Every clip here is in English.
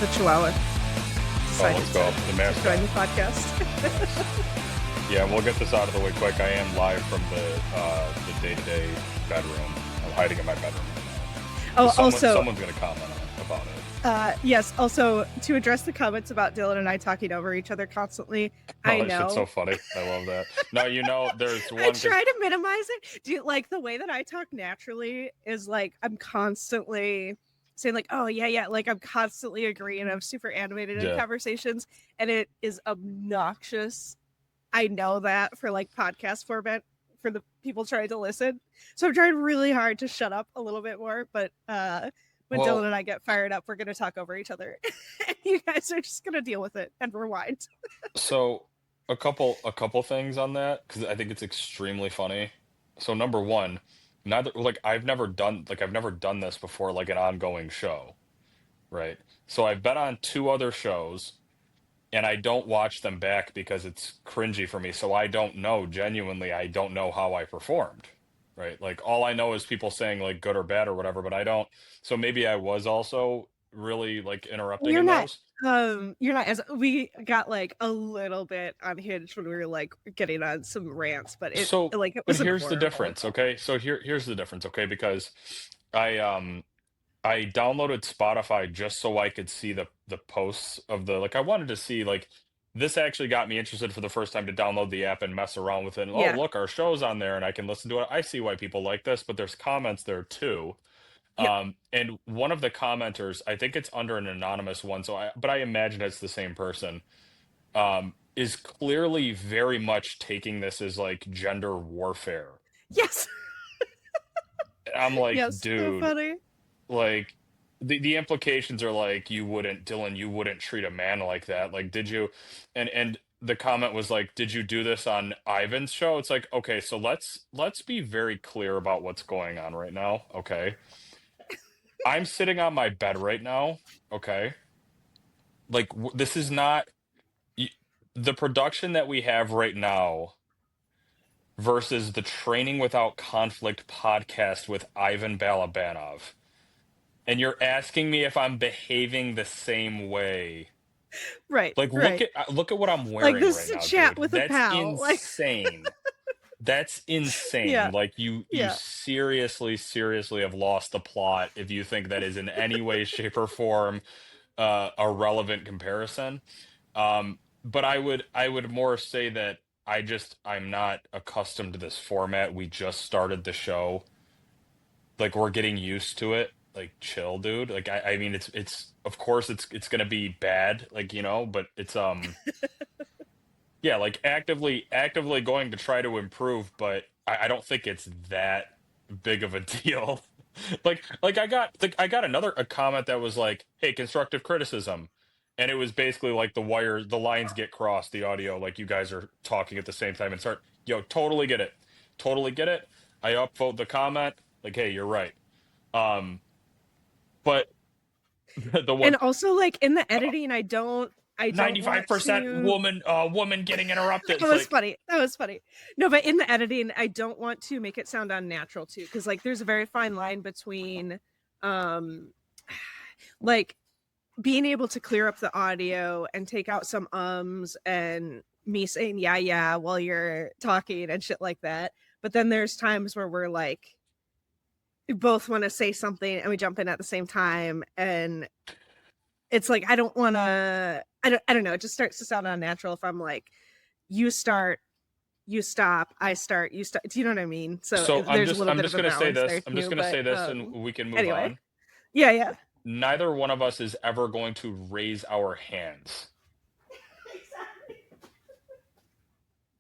the Chihuahua Oh, decided let's go. The to join the mascot. podcast. Yeah, we'll get this out of the way quick. I am live from the day-to-day bedroom. I'm hiding in my bedroom right now. So Oh, also, someone's gonna comment about it. yes, also to address the comments about Dylan and I talking over each other constantly, Oh, I that shit's so know. funny. I love that. Now there's I one because try to minimize it. Do you like the way that I talk naturally is like I'm constantly saying like, oh yeah, yeah, like I'm constantly agreeing. I'm super animated in yeah. conversations, and it is obnoxious. I know that for like podcast format for the people trying to listen. So I'm trying really hard to shut up a little bit more, but when Dylan Well, and I get fired up, we're gonna talk over each other. And you guys are just gonna deal with it and rewind. so a couple things on that because I think it's extremely funny. So number one, neither like I've never done this before like an ongoing show, right? So I've been on two other shows and I don't watch them back because it's cringy for me. So I don't know, genuinely, I don't know how I performed, right? Like all I know is people saying like good or bad or whatever, but I don't. So maybe I was also really like interrupting You're in not those. you're not as we got like a little bit unhinged when we were like getting on some rants, but it So, like it but wasn't here's the horrible. difference, okay? So here's the difference, okay? Because I downloaded Spotify just so I could see the posts of the like I wanted to see like this actually got me interested for the first time to download the app and mess around with it. And, oh, Yeah. look, our show's on there and I can listen to it. I see why people like this, but there's comments there too. Yeah. And one of the commenters, I think it's under an anonymous one, but I imagine it's the same person, is clearly very much taking this as like gender warfare. Yes. I'm like, Yes. So dude, funny. like the implications are like Dylan, you wouldn't treat a man like that. Like, did you? And the comment was like, did you do this on Ivan's show? It's like, okay, so let's be very clear about what's going on right now. Okay. I'm sitting on my bed right now. Okay. Like this is not y- the production that we have right now versus the Training Without Conflict podcast with Ivan Balabanov. And you're asking me if I'm behaving the same way. Right. Like Right. look at what I'm Like wearing this right is a now, chat dude. with a That's pal. Like insane. That's insane. yeah. Like you Yeah. seriously have lost the plot if you think that is in any way, shape, or form a relevant comparison. But I would more say that I'm not accustomed to this format. We just started the show. Like we're getting used to it. Like chill, dude. Like I mean it's of course it's gonna be bad, like but it's yeah, like actively going to try to improve, but I don't think it's that big of a deal. Like I got another a comment that was like, "Hey, constructive criticism," and it was basically like the lines get crossed, the audio, like you guys are talking at the same time and start, yo, totally get it. I upvote the comment, like, hey, you're right. Um, but the one And also like in the editing, I don't want 95% to woman getting interrupted. that It's was like, funny. That was funny. No, but in the editing, I don't want to make it sound unnatural too, because like there's a very fine line between um like being able to clear up the audio and take out some ums and me saying yeah yeah while you're talking and shit like that. But then there's times where we're like we both want to say something and we jump in at the same time, and it's like I don't want to I don't know, it just starts to sound unnatural if I'm like you start, you stop, I start, you start. Do you know what I mean? So so there's a little I'm bit just of a gonna say balance this. there I'm just too. gonna But say this, and we can move anyway, on. yeah, yeah. Neither one of us is ever going to raise our hands.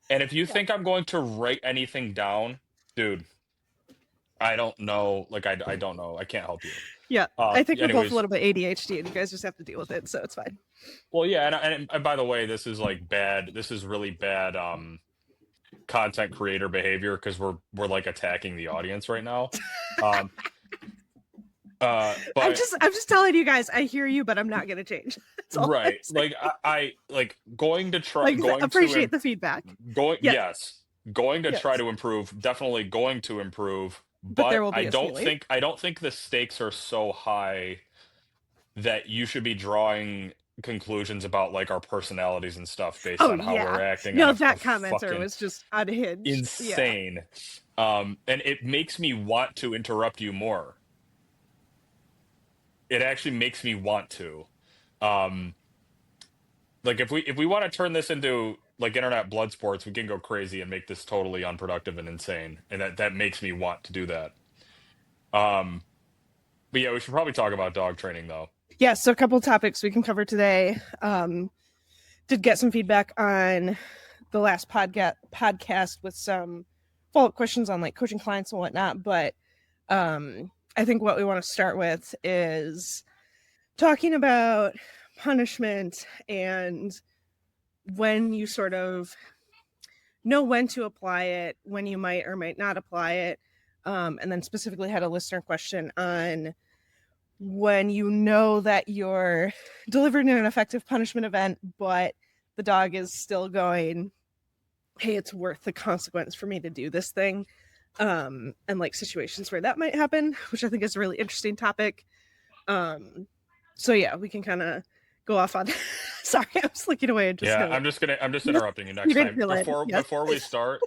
And if you Yeah. think I'm going to write anything down, dude, I don't know. Like I don't know. I can't help you. Yeah, I think we're both a Anyways, little bit ADHD, and you guys just have to deal with it, so it's fine. well, yeah, and by the way, this is like bad. This is really bad content creator behavior because we're like attacking the audience right now. Um I'm but just I'm just telling you guys, I hear you, but I'm not gonna change. That's all I'm right, saying. like I like going to try Like going to appreciate the feedback. going Yes, yes, going to try yes, to improve, definitely going to improve, but there but will I be a don't ceiling. think I don't think the stakes are so high that you should be drawing conclusions about like our personalities and stuff based Oh on how we're yeah. acting on No, a that commenter fucking was just unhinged. Yeah. insane. And it makes me want to interrupt you more. It actually makes me want to. Um, like if we want to turn this into like internet blood sports, we can go crazy and make this totally unproductive and insane. And that makes me want to do that. Um, but yeah, we should probably talk about dog training though. Yeah, so a couple topics we can cover today. Did get some feedback on the last podcast with some follow-up questions on like coaching clients and whatnot, but I think what we want to start with is talking about punishment and when you sort of know when to apply it, when you might or might not apply it, and then specifically had a listener question on when you know that you're delivering an effective punishment event, but the dog is still going, hey, it's worth the consequence for me to do this thing. And like situations where that might happen, which I think is a really interesting topic. So yeah, we can kind of go off on sorry, I was looking away and just Yeah, kind of I'm just interrupting you you next didn't time. feel it. Yes. Before we start,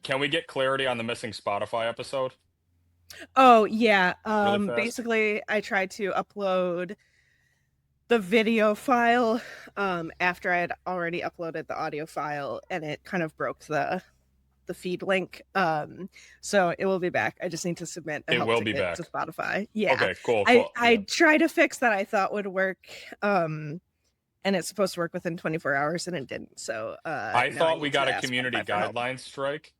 can we get clarity on the missing Spotify episode Oh yeah. really fast? Basically I tried to upload the video file after I had already uploaded the audio file and it kind of broke the feed link. So it will be back. I just need to submit a It help will be ticket to back. Spotify. Yeah. Okay, cool, I cool. I Yeah. tried to fix that I thought would work. And it's supposed to work within 24 hours and it didn't. So I now I thought we need got to a ask community Spotify for help. guidelines strike.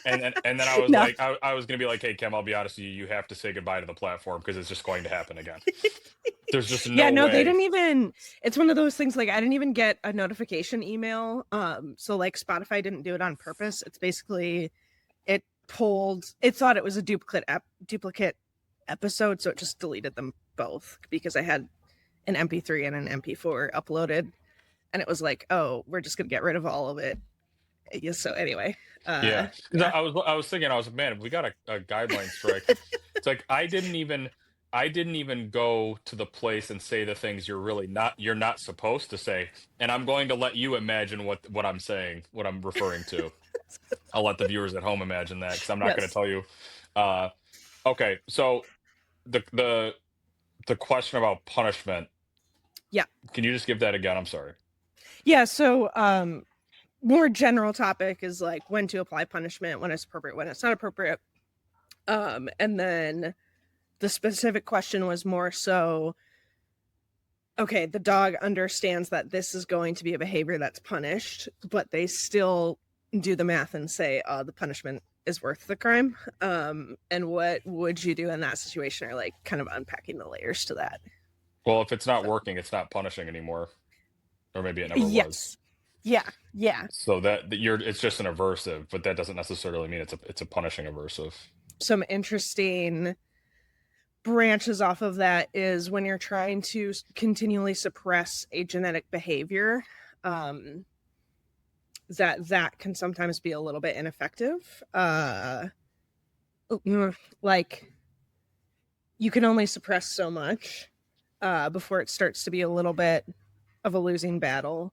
And then I was No. like, I was gonna be like, hey Kim, I'll be honest with you, you have to say goodbye to the platform because it's just going to happen again. There's just Yeah, no no, they way. didn't even it's one of those things like I didn't even get a notification email. So like Spotify didn't do it on purpose. It's basically it thought it was a duplicate episode, so it just deleted them both because I had an MP3 and an MP4 uploaded and it was like, oh, we're just gonna get rid of all of it. Yeah, so anyway, Yeah, because yeah. I was thinking, I was like, man, if we got a guideline strike, it's like I didn't even go to the place and say the things you're not supposed to say, and I'm going to let you imagine what I'm saying, what I'm referring to. I'll let the viewers at home imagine that because I'm not going to Yes. tell you. Uh, okay, so the the question about punishment, Yeah. can you just give that again? I'm sorry. Yeah, so more general topic is like when to apply punishment, when it's appropriate, when it's not appropriate. And then the specific question was more so, okay, the dog understands that this is going to be a behavior that's punished, but they still do the math and say, oh, the punishment is worth the crime. And what would you do in that situation, or like kind of unpacking the layers to that? Well, if it's not So working, it's not punishing anymore, or maybe it never was. yes. Yeah. Yeah. So that you're it's just an aversive, but that doesn't necessarily mean it's a punishing aversive. Some interesting branches off of that is when you're trying to continually suppress a genetic behavior, um, that can sometimes be a little bit ineffective. Like you can only suppress so much before it starts to be a little bit of a losing battle.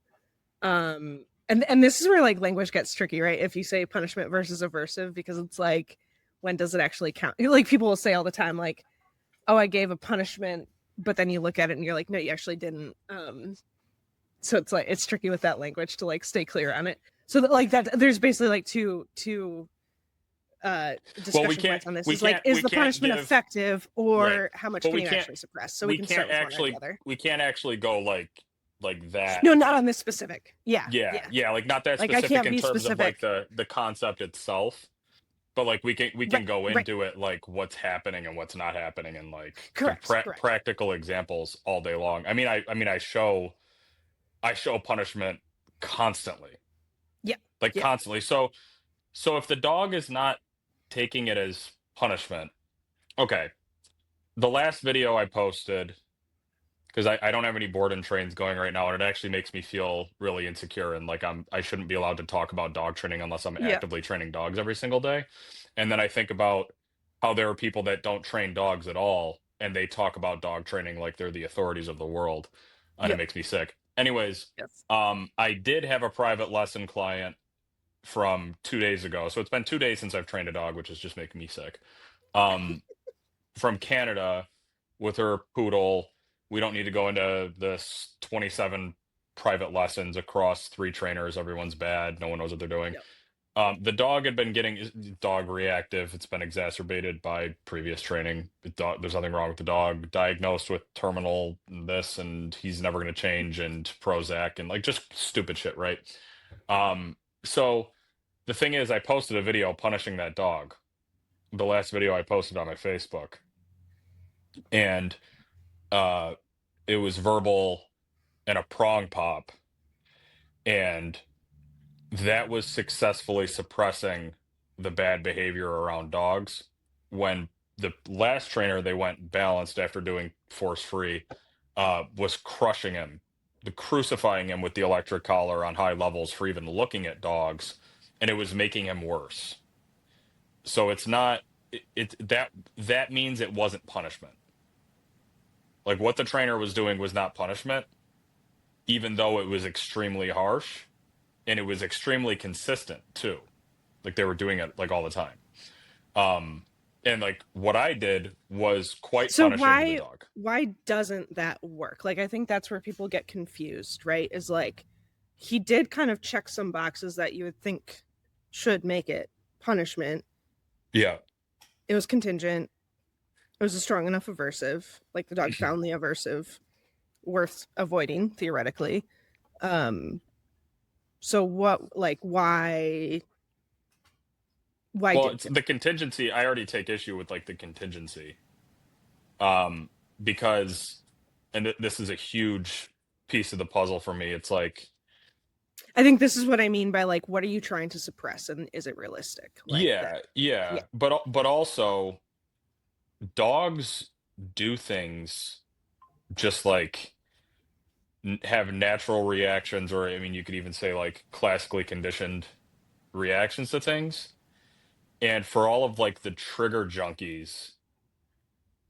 And this is where like language gets tricky, right? If you say punishment versus aversive, because it's like, when does it actually count? Like people will say all the time, like, oh, I gave a punishment, but then you look at it and you're like, no, you actually didn't. So it's like it's tricky with that language to like stay clear on it. So that like that there's basically like two Well, discussion points on this. Is like, is we the can't punishment give effective right, or how much but can you actually suppress? So we can start with one or the other. we can't actually go like that. No, not on this specific. Yeah, Yeah, yeah. yeah, like not that Like I specific can't in be terms of like specific. the concept itself, but like we Right, can go right. into it like what's happening and what's not happening and like give Correct, correct. practical examples all day long. I mean I show punishment constantly, Yeah, like yeah, constantly. So if the dog is not taking it as punishment, okay. The last video I posted, because I don't have any board and trains going right now, and it actually makes me feel really insecure and like I shouldn't be allowed to talk about dog training unless I'm yeah. actively training dogs every single day. And then I think about how there are people that don't train dogs at all, and they talk about dog training like they're the authorities of the world, and it Yep. makes me sick. Anyways, Yes. I did have a private lesson client from 2 days ago. So it's been 2 days since I've trained a dog, which is just making me sick. Um, from Canada with her poodle. We don't need to go into this 27 private lessons across three trainers. Everyone's bad. No one knows what they're doing. Yep. The dog had been getting dog reactive. It's been exacerbated by previous training. There's nothing wrong with the dog. Diagnosed with terminal this, and he's never going to change, and Prozac, and like just stupid shit, right? So the thing is, I posted a video punishing that dog. The last video I posted on my Facebook, and uh, it was verbal and a prong pop, and that was successfully suppressing the bad behavior around dogs. When the last trainer they went balanced after doing force free was crushing him, the crucifying him with the electric collar on high levels for even looking at dogs, and it was making him worse. So it's not that means it wasn't punishment. Like what the trainer was doing was not punishment, even though it was extremely harsh, and it was extremely consistent too. Like they were doing it like all the time. Um, and like what I did was quite So punishing to the why dog. why doesn't that work? Like I think that's where people get confused, right? Is like he did kind of check some boxes that you would think should make it punishment. Yeah. It was contingent. It was a strong enough aversive. Like the dog found the aversive worth avoiding theoretically. Um so what like why Well, didn't it's it? the contingency. I already take issue with like the contingency. Um, because and this is a huge piece of the puzzle for me. It's like, I think this is what I mean by like what are you trying to suppress and is it realistic? Like that. yeah, Yeah. yeah. But also dogs do things just like have natural reactions, or I mean you could even say like classically conditioned reactions to things. And for all of like the trigger junkies,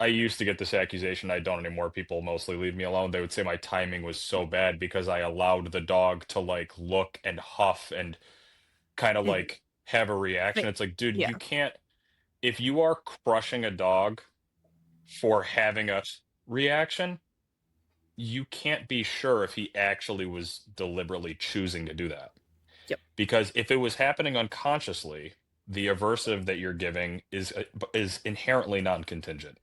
I used to get this accusation. I don't anymore. People mostly leave me alone. They would say my timing was so bad because I allowed the dog to like look and huff and kind of Mhm. like have a reaction. Like, It's like, dude, yeah. you can't, if you are crushing a dog for having a reaction, you can't be sure if he actually was deliberately choosing to do that. Yep. Because if it was happening unconsciously, the aversive that you're giving is inherently non-contingent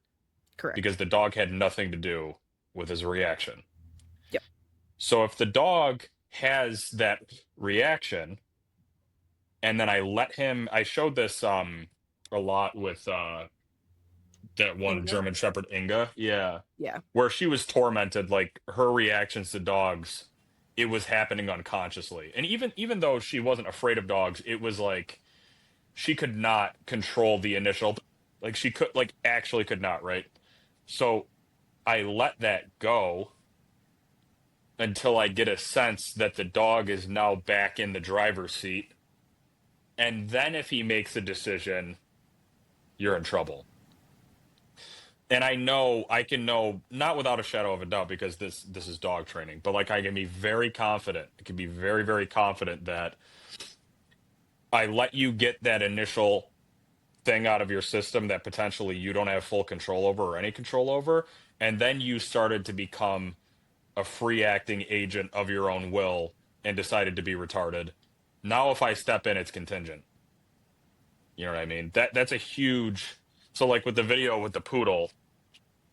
because Correct. the dog had nothing to do with his reaction. Yep. So if the dog has that reaction, and then I showed this a lot with that one Inga. German Shepherd Inga, yeah, Yeah. where she was tormented, like her reactions to dogs, it was happening unconsciously. And even though she wasn't afraid of dogs, it was like she could not control the initial, like she could like actually could not, right? So I let that go until I get a sense that the dog is now back in the driver's seat. And then if he makes a decision, you're in trouble. And I can know not without a shadow of a doubt because this is dog training, but like I can be very confident. I can be very, very confident that I let you get that initial thing out of your system that potentially you don't have full control over or any control over. And then you started to become a free acting agent of your own will and decided to be retarded. Now if I step in, it's contingent. You know what I mean? That's a huge. So like with the video with the poodle,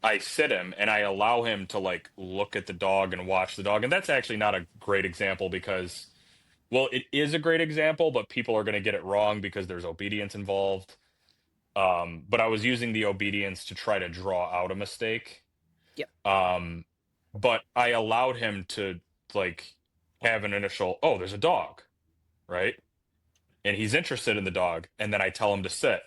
I sit him and I allow him to like look at the dog and watch the dog. And that's actually not a great example because, well, it is a great example, but people are going to get it wrong because there's obedience involved. But I was using the obedience to try to draw out a mistake. Yep. Um, but I allowed him to like have an initial, oh, there's a dog, right? And he's interested in the dog, and then I tell him to sit,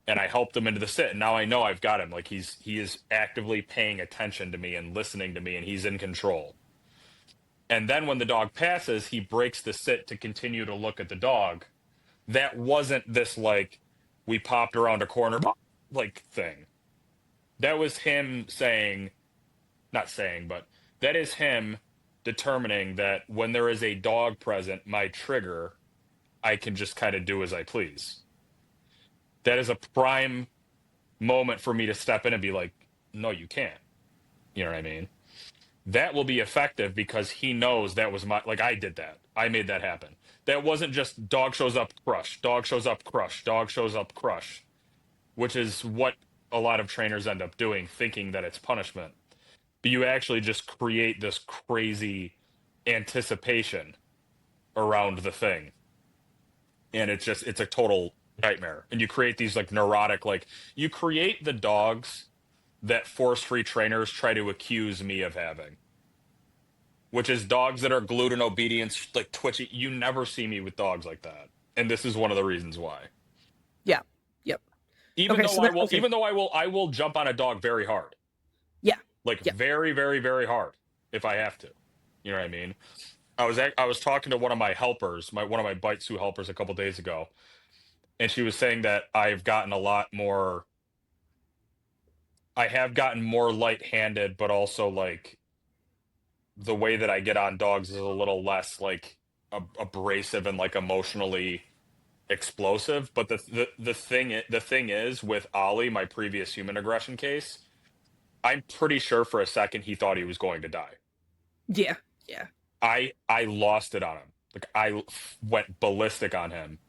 and I helped him into the sit, and now I know I've got him. Like he is actively paying attention to me and listening to me, and he's in control. And then when the dog passes, he breaks the sit to continue to look at the dog. That wasn't this like we popped around a corner like thing. That was him saying, not saying, but that is him determining that when there is a dog present, my trigger, I can just kind of do as I please. That is a prime moment for me to step in and be like, no, you can't. You know what I mean? That will be effective because he knows that was my, like, I did that. I made that happen. That wasn't just dog shows up, crush, dog shows up, crush, dog shows up, crush, which is what a lot of trainers end up doing, thinking that it's punishment. But you actually just create this crazy anticipation around the thing. And it's a total nightmare. And you create these like neurotic, like, you create the dogs that force free trainers try to accuse me of having, which is dogs that are glued in obedience, like twitchy. You never see me with dogs like that. And this is one of the reasons why. Yeah. Yep. Even Okay, though so that was I will jump on a dog very hard. yeah. Like Yeah. very, very, very hard if I have to. You know what I mean? I was talking to one of my helpers, one of my Bite Sue helpers a couple days ago, and she was saying that I have gotten more light-handed, but also like the way that I get on dogs is a little less like abrasive and like emotionally explosive. But the thing is with Ollie, my previous human aggression case, I'm pretty sure for a second he thought he was going to die. Yeah. Yeah. I lost it on him. Like went ballistic on him.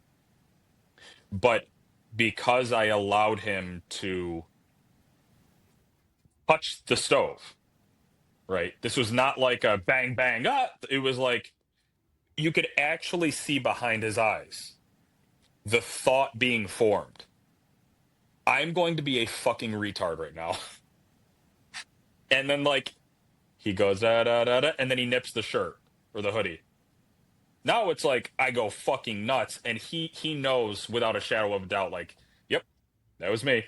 But because I allowed him to touch the stove, right? This was not like a bang bang. It was like you could actually see behind his eyes the thought being formed. I'm going to be a fucking retard right now. And then like he goes da da da da, and then he nips the shirt or the hoodie. Now it's like I go fucking nuts, and he knows without a shadow of a doubt, like, yep, that was me.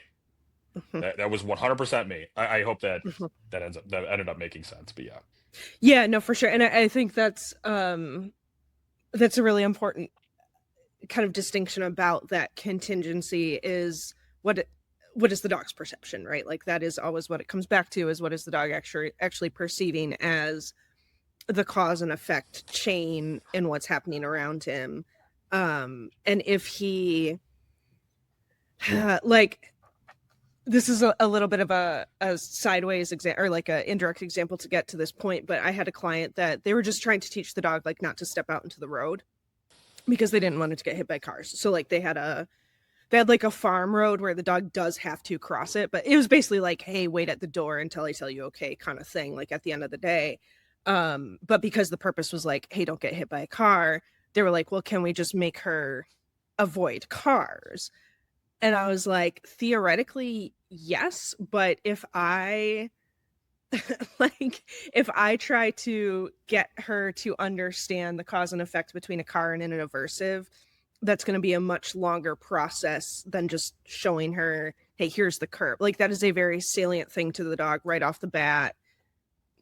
Mhm. That was 100% me. I hope that Mhm. that ended up making sense. But yeah, Yeah, no, for sure. And I think that's a really important kind of distinction about that contingency is what is the dog's perception, right? Like that is always what it comes back to is what is the dog actually perceiving as the cause and effect chain in what's happening around him. And if he like this is a little bit of a sideways example or like a indirect example to get to this point, but I had a client that they were just trying to teach the dog like not to step out into the road because they didn't want it to get hit by cars. So like they had like a farm road where the dog does have to cross it, but it was basically like, hey, wait at the door until I tell you okay kind of thing, like at the end of the day. But because the purpose was like, hey, don't get hit by a car, they were like, well, can we just make her avoid cars? And I was like, theoretically, yes, but if I like if I try to get her to understand the cause and effect between a car and an aversive, that's going to be a much longer process than just showing her, hey, here's the curb. Like that is a very salient thing to the dog right off the bat.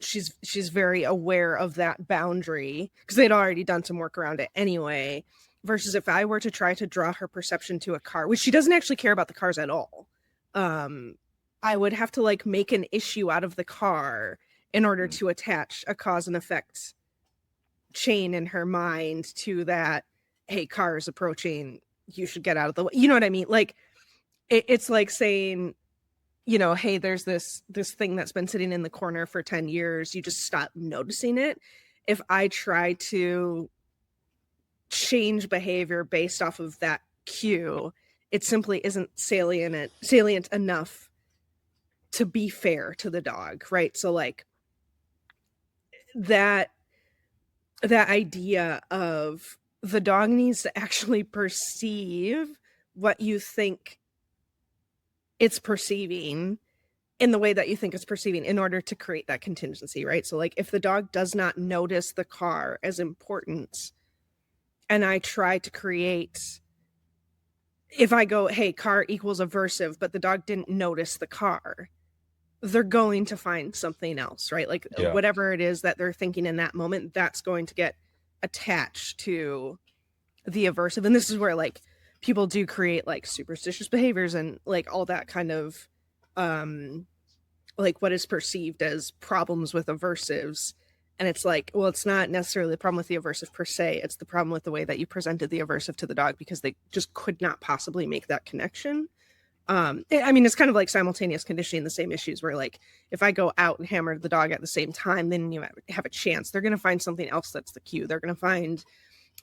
She's very aware of that boundary because they'd already done some work around it anyway. Versus if I were to try to draw her perception to a car, which she doesn't actually care about the cars at all, um, I would have to like make an issue out of the car in order to attach a cause and effect chain in her mind to that, hey, car is approaching, you should get out of the way. You know what I mean? Like it's like saying, you know, hey, there's this thing that's been sitting in the corner for 10 years, you just stop noticing it. If I try to change behavior based off of that cue, it simply isn't salient enough to be fair to the dog, right? So like that idea of the dog needs to actually perceive what you think it's perceiving in the way that you think it's perceiving in order to create that contingency, right? So like if the dog does not notice the car as important and I try to create, if I go, hey, car equals aversive, but the dog didn't notice the car, they're going to find something else, right? Like yeah, whatever it is that they're thinking in that moment, that's going to get attached to the aversive. And this is where like people do create like superstitious behaviors and like all that kind of like what is perceived as problems with aversives. And it's like, well, it's not necessarily the problem with the aversive per se. It's the problem with the way that you presented the aversive to the dog because they just could not possibly make that connection. I mean, it's kind of like simultaneous conditioning, the same issues where, like, if I go out and hammer the dog at the same time, then you have a chance. They're going to find something else that's the cue. They're going to find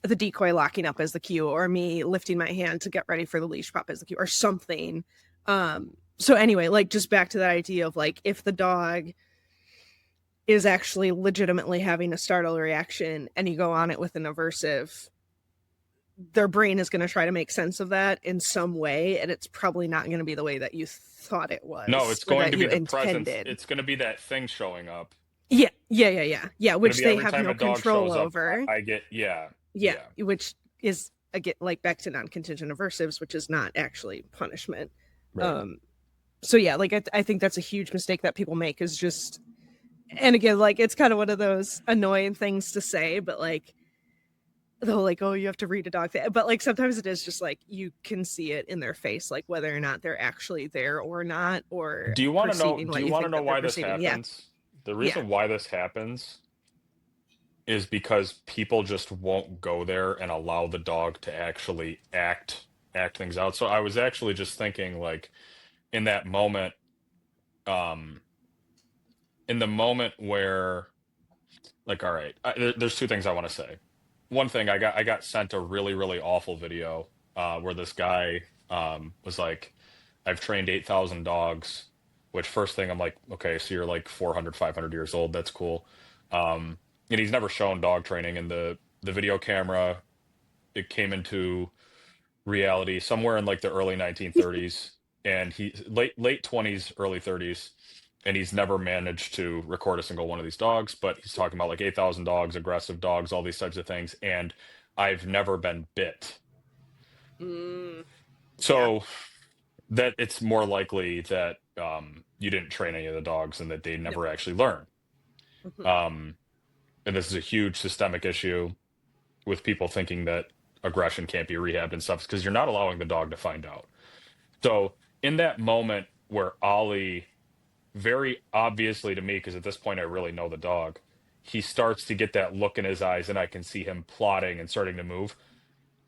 the decoy locking up as the cue, or me lifting my hand to get ready for the leash pop as the cue, or something. So anyway, like, just back to that idea of like, if the dog is actually legitimately having a startle reaction and you go on it with an aversive, their brain is going to try to make sense of that in some way, and it's probably not going to be the way that you thought it No, was it's or going that to you be the presence. intended. It's going to be that thing showing up. Yeah, Going to which be they every have time no a dog control shows up, over. I get, yeah, Yeah, yeah. which is again like back to non-contingent aversives, which is not actually punishment. Right. um so yeah, like I think that's a huge mistake that people make, is just, and again, like, it's kind of one of those annoying things to say, but like, though, like, oh, you have to read a dog thing, but like sometimes it is just like you can see it in their face, like whether or not they're actually there or not, or Do you want to know? perceiving Do what you you want to think know that they're why this perceiving. Yeah, happens? The yeah. reason why this happens is because people just won't go there and allow the dog to actually act things out. So I was actually just thinking, like, in that moment, um, in the moment where, like, all right, there's two things I want to say. One thing, I got sent a really awful video where this guy was like, I've trained 8,000 dogs, which, first thing, I'm like, okay, so you're like 400, 500 years old. That's cool. And he's never shown dog training, and the video camera, it came into reality somewhere in like the early 1930s, and he late 20s, early 30s, and he's never managed to record a single one of these dogs. But he's talking about like 8,000 dogs, aggressive dogs, all these types of things, and I've never been bit. Mm, yeah. So that it's more likely that you didn't train any of the dogs and that they No. never actually learn. Mhm. Um, and this is a huge systemic issue with people thinking that aggression can't be rehabbed and stuff, because you're not allowing the dog to find out. So in that moment where Ollie, very obviously to me, because at this point I really know the dog, he starts to get that look in his eyes and I can see him plotting and starting to move.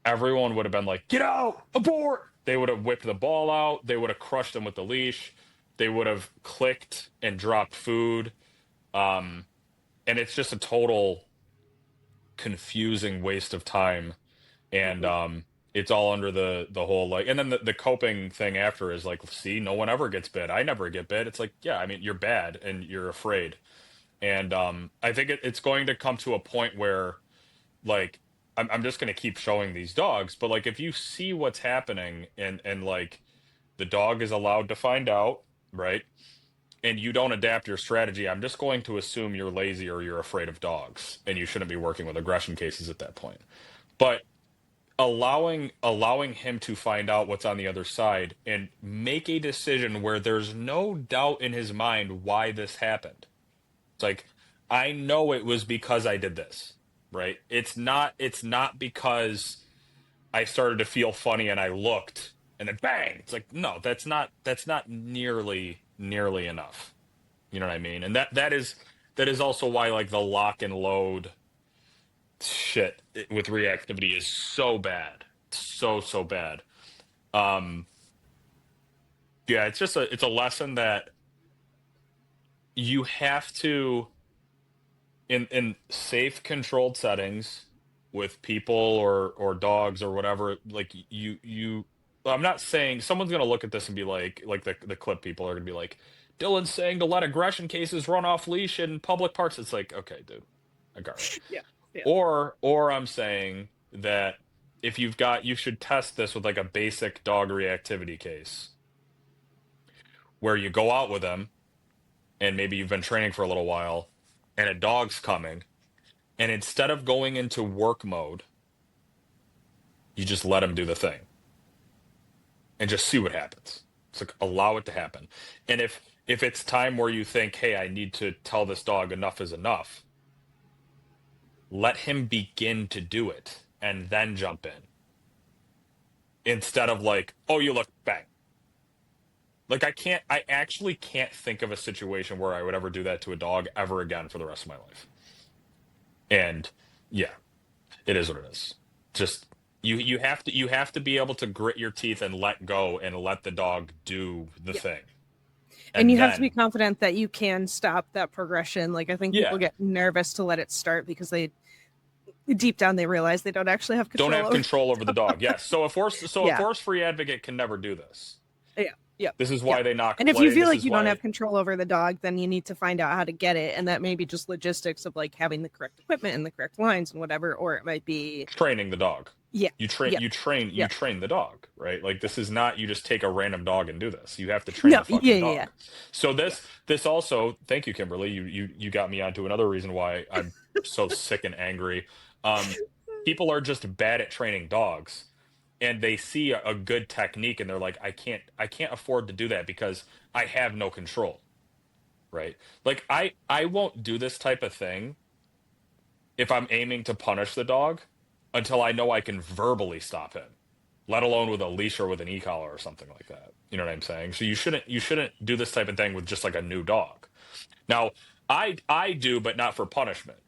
Everyone would have been like, "Get out, abort!" They would have whipped the ball out. They would have crushed him with the leash. They would have clicked and dropped food. Um, and it's just a total confusing waste of time. And Mhm. it's all under the whole, like, and then the coping thing after is like, see, no one ever gets bit. I never get bit. It's like, yeah, I mean, you're bad and you're afraid. And I think it's going to come to a point where, like, I'm just going to keep showing these dogs, but like, if you see what's happening, and like, the dog is allowed to find out, right? And you don't adapt your strategy, I'm just going to assume you're lazy or you're afraid of dogs, and you shouldn't be working with aggression cases at that point. But allowing him to find out what's on the other side and make a decision where there's no doubt in his mind why this happened. It's like, I know it was because I did this, right? It's not because I started to feel funny and I looked and then bang. It's like, no, that's not nearly enough. You know what I mean? And that is also why, like, the lock and load shit with reactivity is so bad. So bad. Um yeah, it's a lesson that you have to, in safe controlled settings with people or dogs or whatever, like, you I'm not saying someone's going to look at this and be like the clip people are going to be like, Dylan's saying to let aggression cases run off leash in public parks. It's like, okay, dude, I got it. Yeah, yeah. Or I'm saying that if you should test this with like a basic dog reactivity case where you go out with them, and maybe you've been training for a little while, and a dog's coming, and instead of going into work mode, you just let him do the thing and just see what happens. It's like, allow it to happen. And if it's time where you think, hey, I need to tell this dog enough is enough, let him begin to do it and then jump in, instead of like, oh, you look, bang. Like I actually can't think of a situation where I would ever do that to a dog ever again for the rest of my life. And yeah, it is what it is. Just you have to be able to grit your teeth and let go and let the dog do the Yeah. thing. And And you have to be then confident that you can stop that progression. Like I think people yeah, get nervous to let it start because they deep down they realize they don't actually have don't control have over control over the the dog. dog. Yes. So a Yeah. force free advocate can never do this. Yeah. Yeah. This is Yeah. why they knock And if you play. feel This like is you don't why have control over the dog, then you need to find out how to get it. And that may be just logistics of like having the correct equipment and the correct lines and whatever, or it might be training the dog. yeah. Yeah. You Yeah. train the dog, right? Like this is not you just take a random dog and do this. You have to train No, the yeah, fucking yeah, yeah. dog. So Yeah. this also, thank you, Kimberly. You got me onto another reason why I'm so sick and angry. Um, People are just bad at training dogs, and they see a good technique and they're like, I can't afford to do that because I have no control, right? Like I won't do this type of thing if I'm aiming to punish the dog until I know I can verbally stop him, let alone with a leash or with an e-collar or something like that. You know what I'm saying? So you shouldn't do this type of thing with just like a new dog. Now, I do, but not for punishment.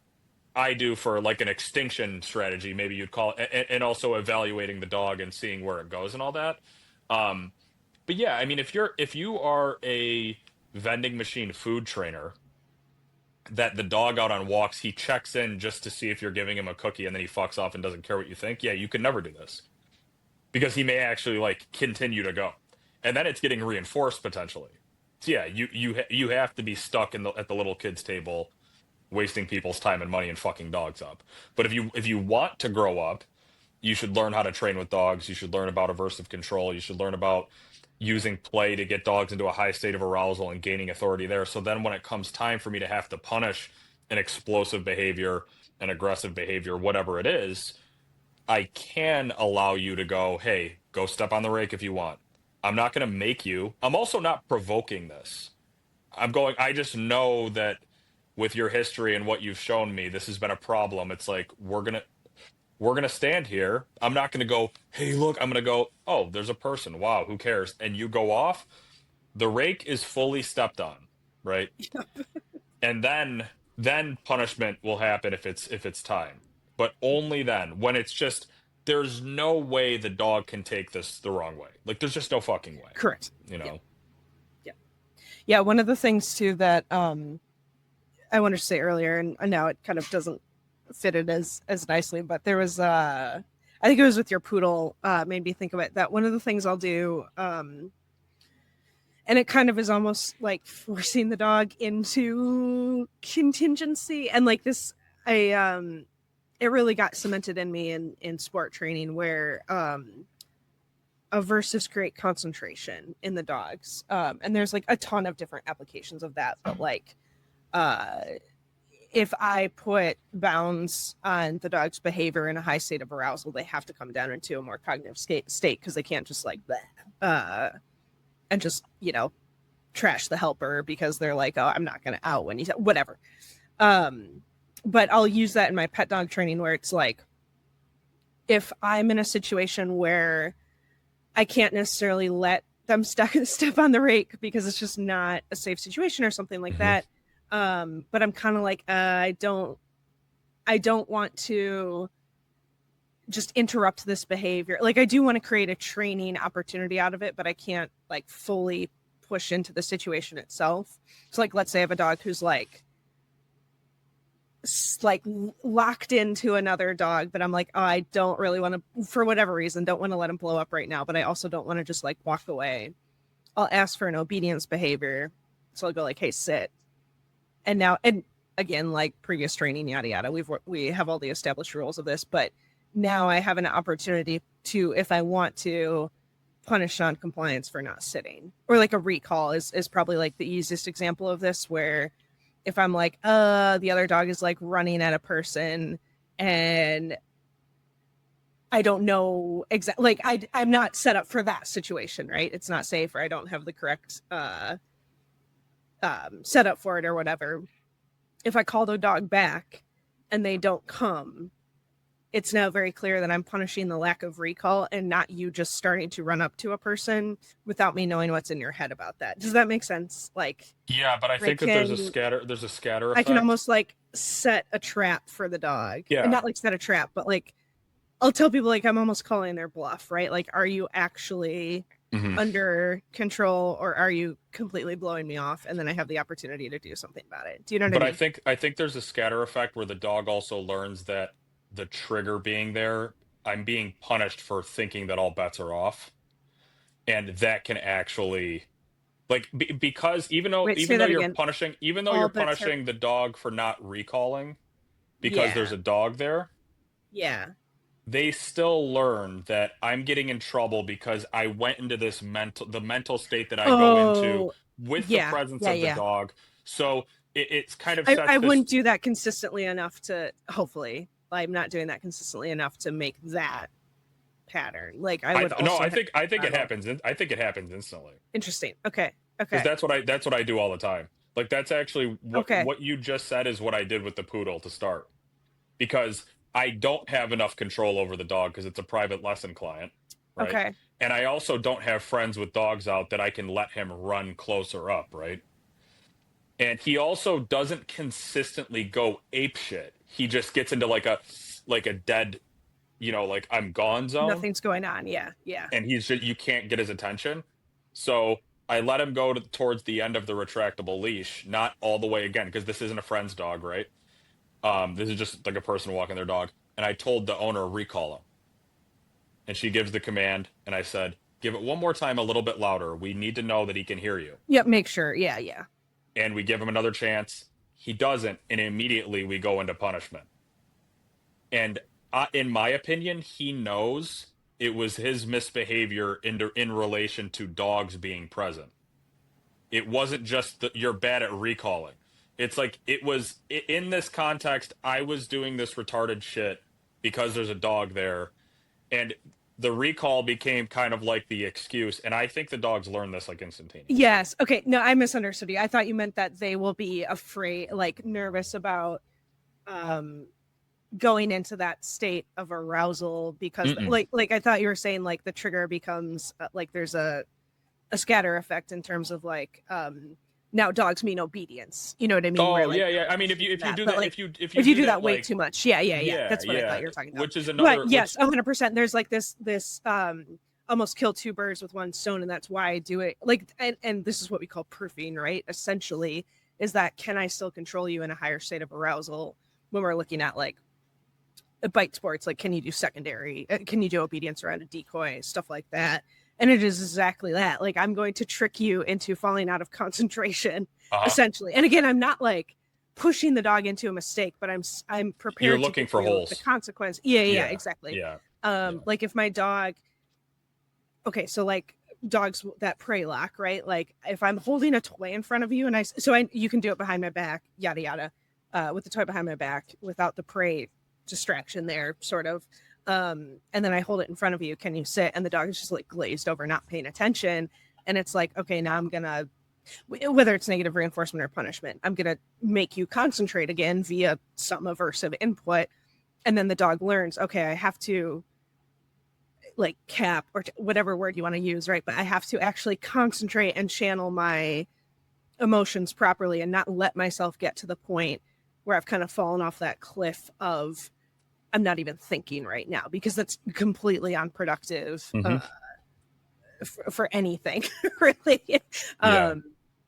I do for like an extinction strategy, maybe you'd call it, and also evaluating the dog and seeing where it goes and all that. Um, but yeah, I mean, if you are a vending machine food trainer that the dog out on walks, he checks in just to see if you're giving him a cookie and then he fucks off and doesn't care what you think. Yeah, you can never do this because he may actually like continue to go. And then it's getting reinforced potentially. So yeah, you have to be stuck in the at the little kids table wasting people's time and money and fucking dogs up. But if you want to grow up, you should learn how to train with dogs. You should learn about aversive control. You should learn about using play to get dogs into a high state of arousal and gaining authority there. So then when it comes time for me to have to punish an explosive behavior, an aggressive behavior, whatever it is, I can allow you to go, hey, go step on the rake if you want. I'm not going to make you. I'm also not provoking this. I just know that with your history and what you've shown me, this has been a problem. It's like, we're gonna stand here. I'm not gonna go, hey, look, I'm gonna go, oh, there's a person. Wow, who cares? And you go off. The rake is fully stepped on, right? And then punishment will happen if it's time. But only then. When it's just there's no way the dog can take this the wrong way. Like there's just no fucking way. Correct. You Yeah. know? Yeah. Yeah. One of the things too that I wanted to say earlier, and now it kind of doesn't fit it as nicely, but there was I think it was with your poodle made me think of it that one of the things I'll do and it kind of is almost like forcing the dog into contingency and like this I it really got cemented in me in sport training where aversives create concentration in the dogs and there's like a ton of different applications of that but like uh if I put bounds on the dog's behavior in a high state of arousal, they have to come down into a more cognitive state because they can't just like and just trash the helper because they're like, oh, I'm not going to out when he's whatever. But I'll use that in my pet dog training where it's like, if I'm in a situation where I can't necessarily let them step on the rake because it's just not a safe situation or something like Hmm. that. But I'm kind of like, I don't want to just interrupt this behavior. Like I do want to create a training opportunity out of it, but I can't like fully push into the situation itself. So like let's say I have a dog who's like locked into another dog, but I'm like, oh, I don't really want to for whatever reason, don't want to let him blow up right now, but I also don't want to just like walk away. I'll ask for an obedience behavior. So I'll go like, hey, sit. And again, like previous training, yada yada, we have all the established rules of this, but now I have an opportunity to, if I want to, punish non-compliance for not sitting. Or like a recall is probably like the easiest example of this, where if I'm like, the other dog is like running at a person and I don't know exactly, like I'm not set up for that situation, right? It's not safe, or I don't have the correct setup for it or whatever. If I call the dog back and they don't come, it's now very clear that I'm punishing the lack of recall and not you just starting to run up to a person without me knowing what's in your head about that. Does that make sense? Like Yeah, but I I think that can there's a scatter I can effect. almost like set a trap for the dog. And Yeah. not like set a trap, but like I'll tell people like I'm almost calling their bluff, right? Like, are you actually Hmm. under control or are you completely blowing me off? And then I have the opportunity to do something about it. Do you know what I But mean? I think there's a scatter effect where the dog also learns that the trigger being there, I'm being punished for thinking that all bets are off, and that can actually like because Wait, say that again. even though you're All bets are punishing the dog for not recalling because there's yeah. a dog there, Yeah. they still learn that I'm getting in trouble because I went into this the mental state that I go into Oh, with the yeah. presence Yeah, of the yeah. dog. So it's kind of I sets this. wouldn't do that consistently enough to hopefully. I'm not doing that consistently enough to make that pattern. Like I would No, also have I think it battle. happens. I think it happens instantly Interesting. Okay. because Okay. that's what I do all the time. Like that's actually Okay. what you just said is what I did with the poodle to start because I don't have enough control over the dog because it's a private lesson client, right? Okay. And I also don't have friends with dogs out that I can let him run closer up, right? And he also doesn't consistently go ape shit. He just gets into like a dead, like I'm gone zone, Nothing's going on. Yeah. Yeah. and he's just you can't get his attention. So I let him go towards the end of the retractable leash, not all the way again, because this isn't a friend's dog, right? This is just like a person walking their dog. And I told the owner recall him, and she gives the command, and I said, give it one more time, a little bit louder. We need to know that he can hear you. Yep. Make sure. Yeah. Yeah. And we give him another chance. He doesn't, and immediately we go into punishment. And in my opinion, he knows it was his misbehavior in relation to dogs being present. It wasn't just that you're bad at recalling. It's like it was in this context. I was doing this retarded shit because there's a dog there, and the recall became kind of like the excuse. And I think the dogs learn this like instantaneously. Yes. Okay. No, I misunderstood you. I thought you meant that they will be afraid, like nervous about um going into that state of arousal because Mm-mm. like I thought you were saying like the trigger becomes like there's a scatter effect in terms of like now dogs mean obedience. You know what I mean? Where Oh like yeah, yeah. they're I mean, listening to if you that. do But that, like if you if you do do that, that way like too much, yeah, yeah, yeah. yeah, That's what I thought yeah, you were talking about. which is But another yes, which 100%. There's like this almost kill two birds with one stone, and that's why I do it. Like and this is what we call proofing, right? Essentially, is that can I still control you in a higher state of arousal when we're looking at like bite sports, like can you do secondary, can you do obedience around a decoy, stuff like that. And it is exactly that. Like I'm going to trick you into falling out of concentration uh-huh. essentially. And again, I'm not like pushing the dog into a mistake, but I'm You're prepared to looking give for you the holes. consequence. Yeah, yeah, Yeah, exactly. yeah, yeah. Like if my dog, okay, so like dogs that prey lock, right? Like if I'm holding a toy in front of you and you can do it behind my back, yada yada, with the toy behind my back without the prey distraction there, sort of. And then I hold it in front of you. Can you sit? And the dog is just like glazed over, not paying attention. And it's like, okay, now I'm gonna, whether it's negative reinforcement or punishment, I'm gonna make you concentrate again via some aversive input. And then the dog learns, okay, I have to like cap or whatever word you want to use, right? But I have to actually concentrate and channel my emotions properly and not let myself get to the point where I've kind of fallen off that cliff of I'm not even thinking right now because that's completely unproductive Hmm. for anything really. Yeah. um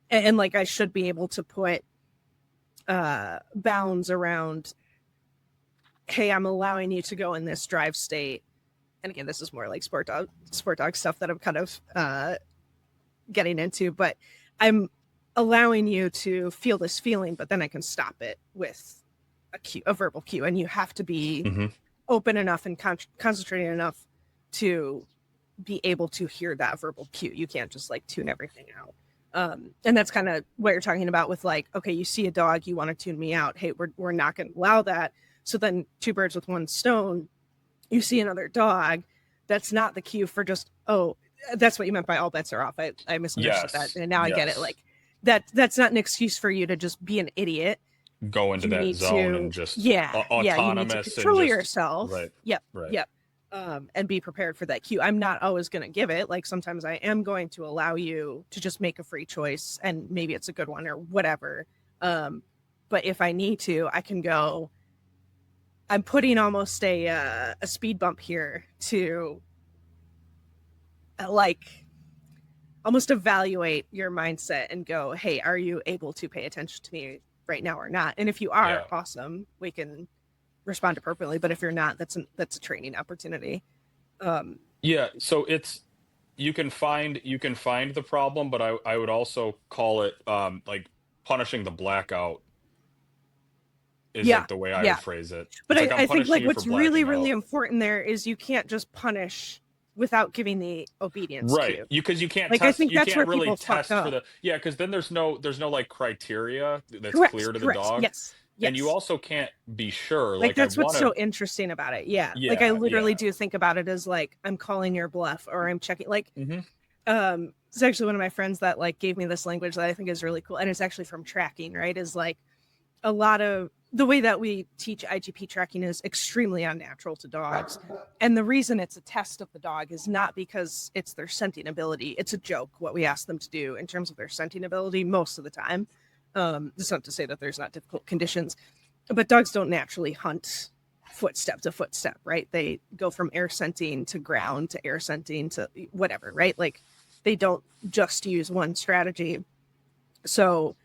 and like I should be able to put bounds around, hey, I'm allowing you to go in this drive state. And again, this is more like sport dog stuff that I'm kind of getting into, but I'm allowing you to feel this feeling, but then I can stop it with a verbal cue, and you have to be Hmm. open enough and concentrating enough to be able to hear that verbal cue. You can't just like tune everything out. And that's kind of what you're talking about with like, okay, you see a dog, you want to tune me out. Hey, we're not going to allow that. So then two birds with one stone, you see another dog. That's not the cue for just, oh, that's what you meant by all bets are off. I misunderstood that. Yes. And now I get it. Yes. Like that's not an excuse for you to just be an idiot go into you that need zone and to, just yeah, you need to autonomous and control just yourself. right, Yep, right. yep. And be prepared for that cue. I'm not always going to give it. Like sometimes I am going to allow you to just make a free choice, and maybe it's a good one or whatever. Um, but if I need to, I can go. I'm putting almost a speed bump here to like almost evaluate your mindset and go, hey, are you able to pay attention to me right now or not? And if you are, Yeah. awesome, we can respond appropriately. But if you're not, that's a training opportunity. Um, Yeah, so it's you can find the problem, but I would also call it like punishing the blackout is yeah, like the way I would yeah. phrase it. But It's like I'm I think punishing like you for what's really, blacking really out. important there is you can't just punish without giving the obedience Right. cue. You because you can't Like I test think you that's can't where really people fuck test for up. the yeah, because then there's no like criteria that's Correct, clear to the correct. dog. Yes, And you yes. also can't be sure. Like Like I that's what's wanna so interesting about it. Yeah. Like I yeah, literally yeah. do think about it as like I'm calling your bluff or I'm checking like Hmm. it's actually one of my friends that like gave me this language that I think is really cool and it's actually from tracking, right? Is like a lot of the way that we teach IGP tracking is extremely unnatural to dogs. And the reason it's a test of the dog is not because it's their scenting ability. It's a joke what we ask them to do in terms of their scenting ability most of the time. It's not to say that there's not difficult conditions, but dogs don't naturally hunt footstep to footstep, right? They go from air scenting to ground to air scenting to whatever, right? Like they don't just use one strategy. So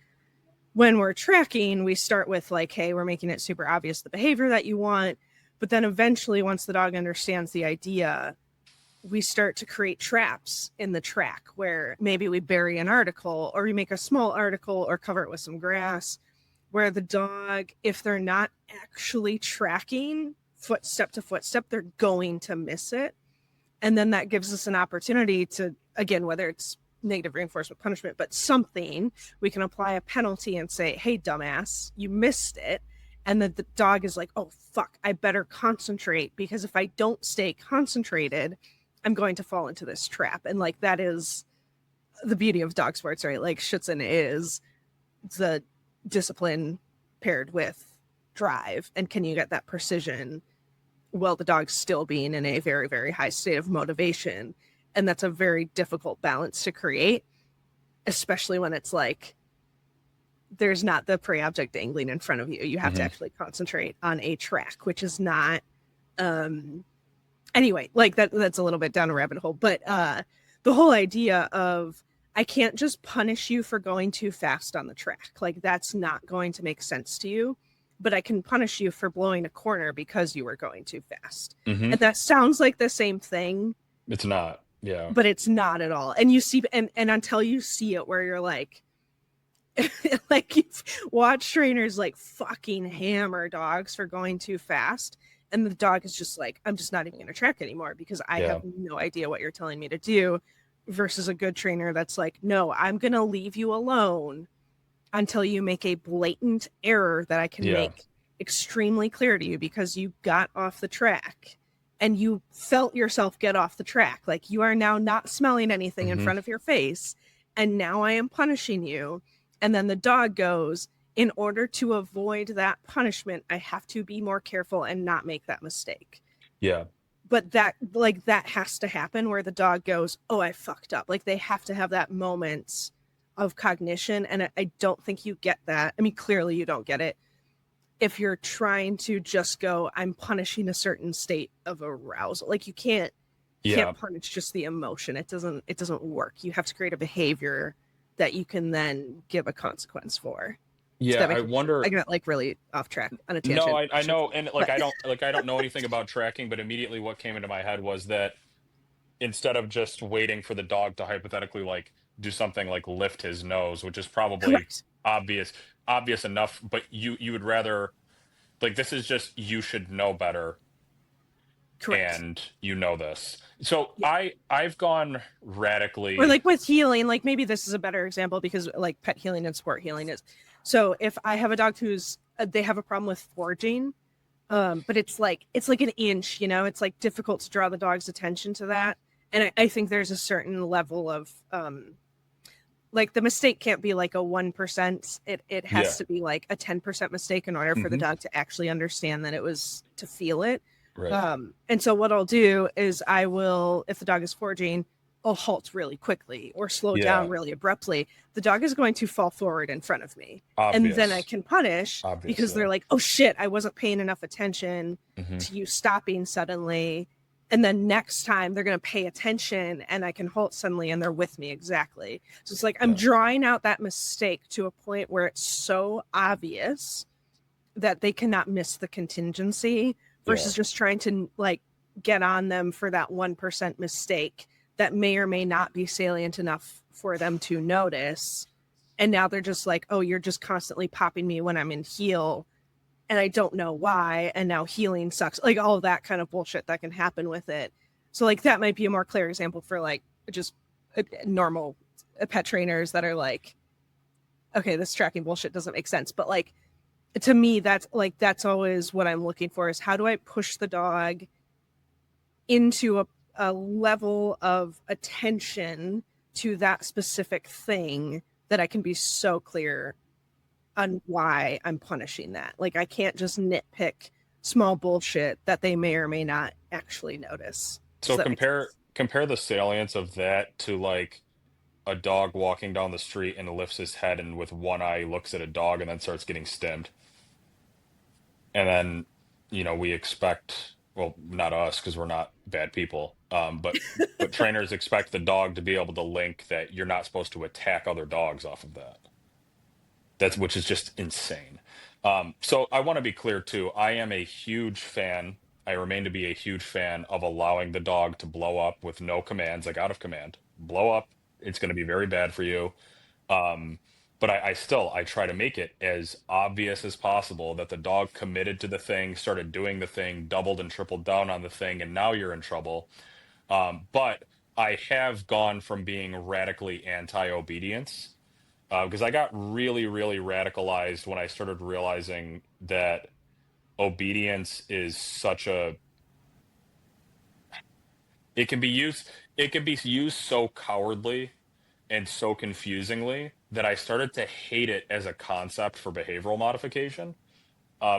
when we're tracking, we start with like, hey, we're making it super obvious the behavior that you want. But then eventually, once the dog understands the idea, we start to create traps in the track where maybe we bury an article or we make a small article or cover it with some grass where the dog, if they're not actually tracking footstep to footstep, they're going to miss it. And then that gives us an opportunity to, again, whether it's negative reinforcement punishment, but something, we can apply a penalty and say, hey, dumbass, you missed it. And then the dog is like, oh, fuck, I better concentrate because if I don't stay concentrated, I'm going to fall into this trap. And like, that is the beauty of dog sports, right? Like, Schutzen is the discipline paired with drive. And can you get that precision while the dog's still being in a very, very high state of motivation? And that's a very difficult balance to create, especially when it's like there's not the prey object dangling in front of you. You have to Hmm. actually concentrate on a track, which is not um anyway, like that's a little bit down a rabbit hole. But the whole idea of I can't just punish you for going too fast on the track. Like that's not going to make sense to you. But I can punish you for blowing a corner because you were going too fast. Hmm. And that sounds like the same thing, It's not. Yeah. but it's not at all. And you see, and until you see it, where you're like, like you've watched trainers like fucking hammer dogs for going too fast, and the dog is just like, I'm just not even going to track anymore because I Yeah. have no idea what you're telling me to do. Versus a good trainer that's like, no, I'm going to leave you alone until you make a blatant error that I can Yeah. make extremely clear to you because you got off the track and you felt yourself get off the track. Like you are now not smelling anything in Hmm. front of your face. And now I am punishing you. And then the dog goes, in order to avoid that punishment, I have to be more careful and not make that mistake. Yeah. But that has to happen where the dog goes, oh, I fucked up. Like they have to have that moment of cognition. And I don't think you get that. I mean, clearly you don't get it if you're trying to just go, I'm punishing a certain state of arousal. Like you can't Yeah. punish just the emotion. It doesn't work. You have to create a behavior that you can then give a consequence for. Does Yeah. that I make sense? I wonder. got like really off track on a No, tangent. I know, and like But I don't know anything about tracking, but immediately what came into my head was that instead of just waiting for the dog to hypothetically like do something like lift his nose, which is probably correct. obvious obvious enough, but you would rather like this is just you should know better Correct. and you know this. So Yeah. I've gone Or radically like with healing, like maybe this is a better example because like pet healing and sport healing is. So if I have a dog who's they have a problem with foraging, but it's like an inch, it's like difficult to draw the dog's attention to that. And I think there's a certain level of like the mistake can't be like a 1%. It Yeah. has to be like a 10% mistake in order for the Hmm. dog to actually understand that it was to feel it. Right. And so what I'll do is I will, if the dog is foraging, I'll halt really quickly or slow down Yeah. really abruptly. The dog is going to fall forward in front of me. And then I Obvious. can punish Obvious. because Yeah. they're like, oh shit, I wasn't paying enough attention Hmm. to you stopping suddenly. And then next time they're going to pay attention and I can halt suddenly and they're with me exactly. So it's like I'm Yeah. drawing out that mistake to a point where it's so obvious that they cannot miss the contingency Yeah. versus just trying to like get on them for that 1% mistake that may or may not be salient enough for them to notice. And now they're just like, oh, you're just constantly popping me when I'm in heel and I don't know why. And now healing sucks. Like all of that kind of bullshit that can happen with it. So like that might be a more clear example for like just normal pet trainers that are like, okay, this tracking bullshit doesn't make sense. But like to me, that's always what I'm looking for is how do I push the dog into a level of attention to that specific thing that I can be so clear on why I'm punishing that. Like I can't just nitpick small bullshit that they may or may not actually notice. Does So that make sense? compare the salience of that to like a dog walking down the street and lifts his head and with one eye looks at a dog and then starts getting stimmed. And then, we expect, well, not us because we're not bad people, but trainers expect the dog to be able to link that you're not supposed to attack other dogs off of that. That's which is just insane. So I want to be clear too. I am a huge fan. I remain to be a huge fan of allowing the dog to blow up with no commands, like out of command. Blow up. It's going to be very bad for you. Um, but I try to make it as obvious as possible that the dog committed to the thing, started doing the thing, doubled and tripled down on the thing, and now you're in trouble. But I have gone from being radically anti-obedience because I got really, really radicalized when I started realizing that obedience is such a it can be used it can be used so cowardly and so confusingly that I started to hate it as a concept for behavioral modification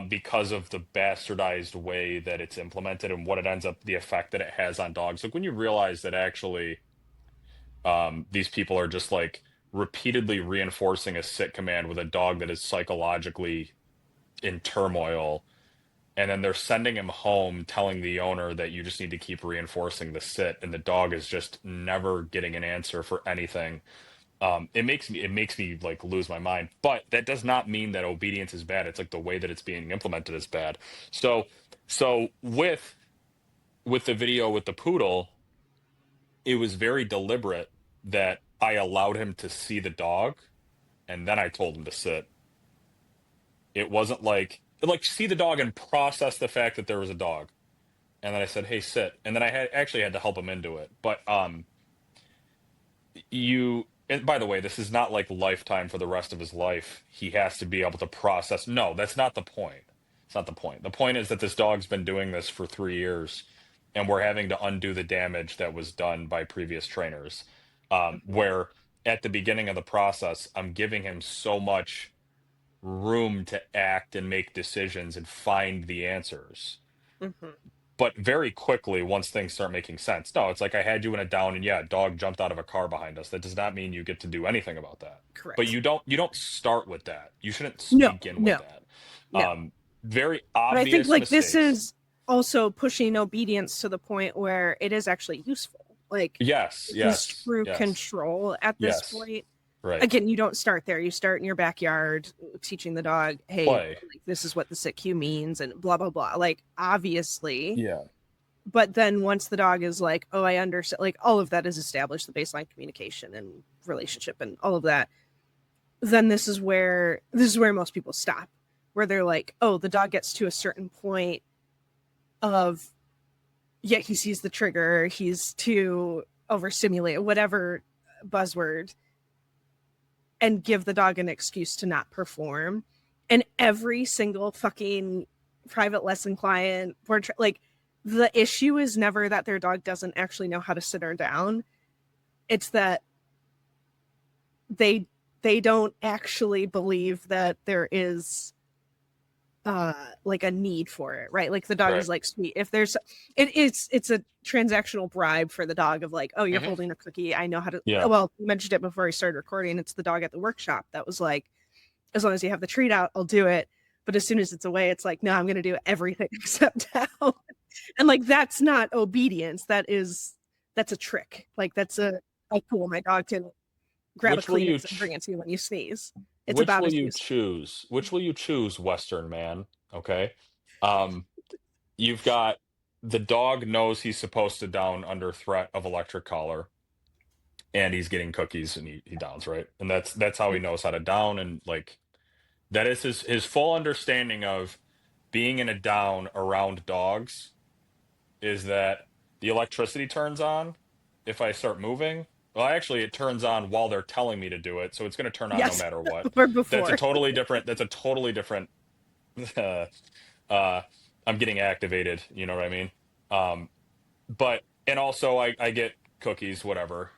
because of the bastardized way that it's implemented and what it ends up the effect that it has on dogs. Like when you realize that actually these people are just like repeatedly reinforcing a sit command with a dog that is psychologically in turmoil, and then they're sending him home telling the owner that you just need to keep reinforcing the sit, and the dog is just never getting an answer for anything. It makes me like lose my mind, but that does not mean that obedience is bad. It's like the way that it's being implemented is bad. So with the video with the poodle, it was very deliberate that I allowed him to see the dog and then I told him to sit. It wasn't like see the dog and process the fact that there was a dog. And then I said, "Hey, sit." And then I had to help him into it. But you and by the way, this is not like lifetime for the rest of his life. He has to be able to process. No, that's not the point. It's not the point. The point is that this dog's been doing this for 3 years, and we're having to undo the damage that was done by previous trainers. Where at the beginning of the process, I'm giving him so much room to act and make decisions and find the answers. Mm-hmm. But very quickly, once things start making sense, no, it's like I had you in a down, and yeah, dog jumped out of a car behind us. That does not mean you get to do anything about that. But Correct. you don't start with that. You shouldn't No, begin with no, that. no. Very But I think obvious like this mistakes. is also pushing obedience to the point where it is actually useful. Like Yes, this is yes, true yes, control at this yes. point. Right. Again, you don't start there. You start in your backyard teaching the dog, hey, Play. like, this is what the sit cue means and blah, blah, blah. Like, obviously. Yeah. But then once the dog is like, oh, I understand, like all of that is established, the baseline communication and relationship and all of that. Then this is where most people stop, where they're like, oh, the dog gets to a certain point of, yeah, he sees the trigger, he's too overstimulated, whatever buzzword, and give the dog an excuse to not perform. And every single fucking private lesson client, like the issue is never that their dog doesn't actually know how to sit her down. It's that they they don't actually believe that there is like a need for it, right? Like the dog Right. is like, sweet, if there's it's a transactional bribe for the dog of like, oh, you're Hmm. holding a cookie, I know how to. Yeah. Well, you mentioned it before we started recording, it's the dog at the workshop that was like, as long as you have the treat out, I'll do it. But as soon as it's away, it's like, no, I'm going to do everything except down. And like, that's not obedience. That's a trick. Like, that's a, oh, cool. My dog can grab a Which will you Kleenex and bring it to you when you sneeze. It's which about will as you useful. choose? Which will you choose, Western man? Okay. Um, you've got the dog knows he's supposed to down under threat of electric collar, and he's getting cookies and he downs, right? And that's how he knows how to down, and like that is his full understanding of being in a down around dogs is that the electricity turns on if I start moving. Well, actually, it turns on while they're telling me to do it, so it's going to turn on no Yes. matter what. Or That's a before. totally different. That's a totally different. Uh, uh, I'm getting activated. You know what I mean? Um, but and also I get cookies, whatever.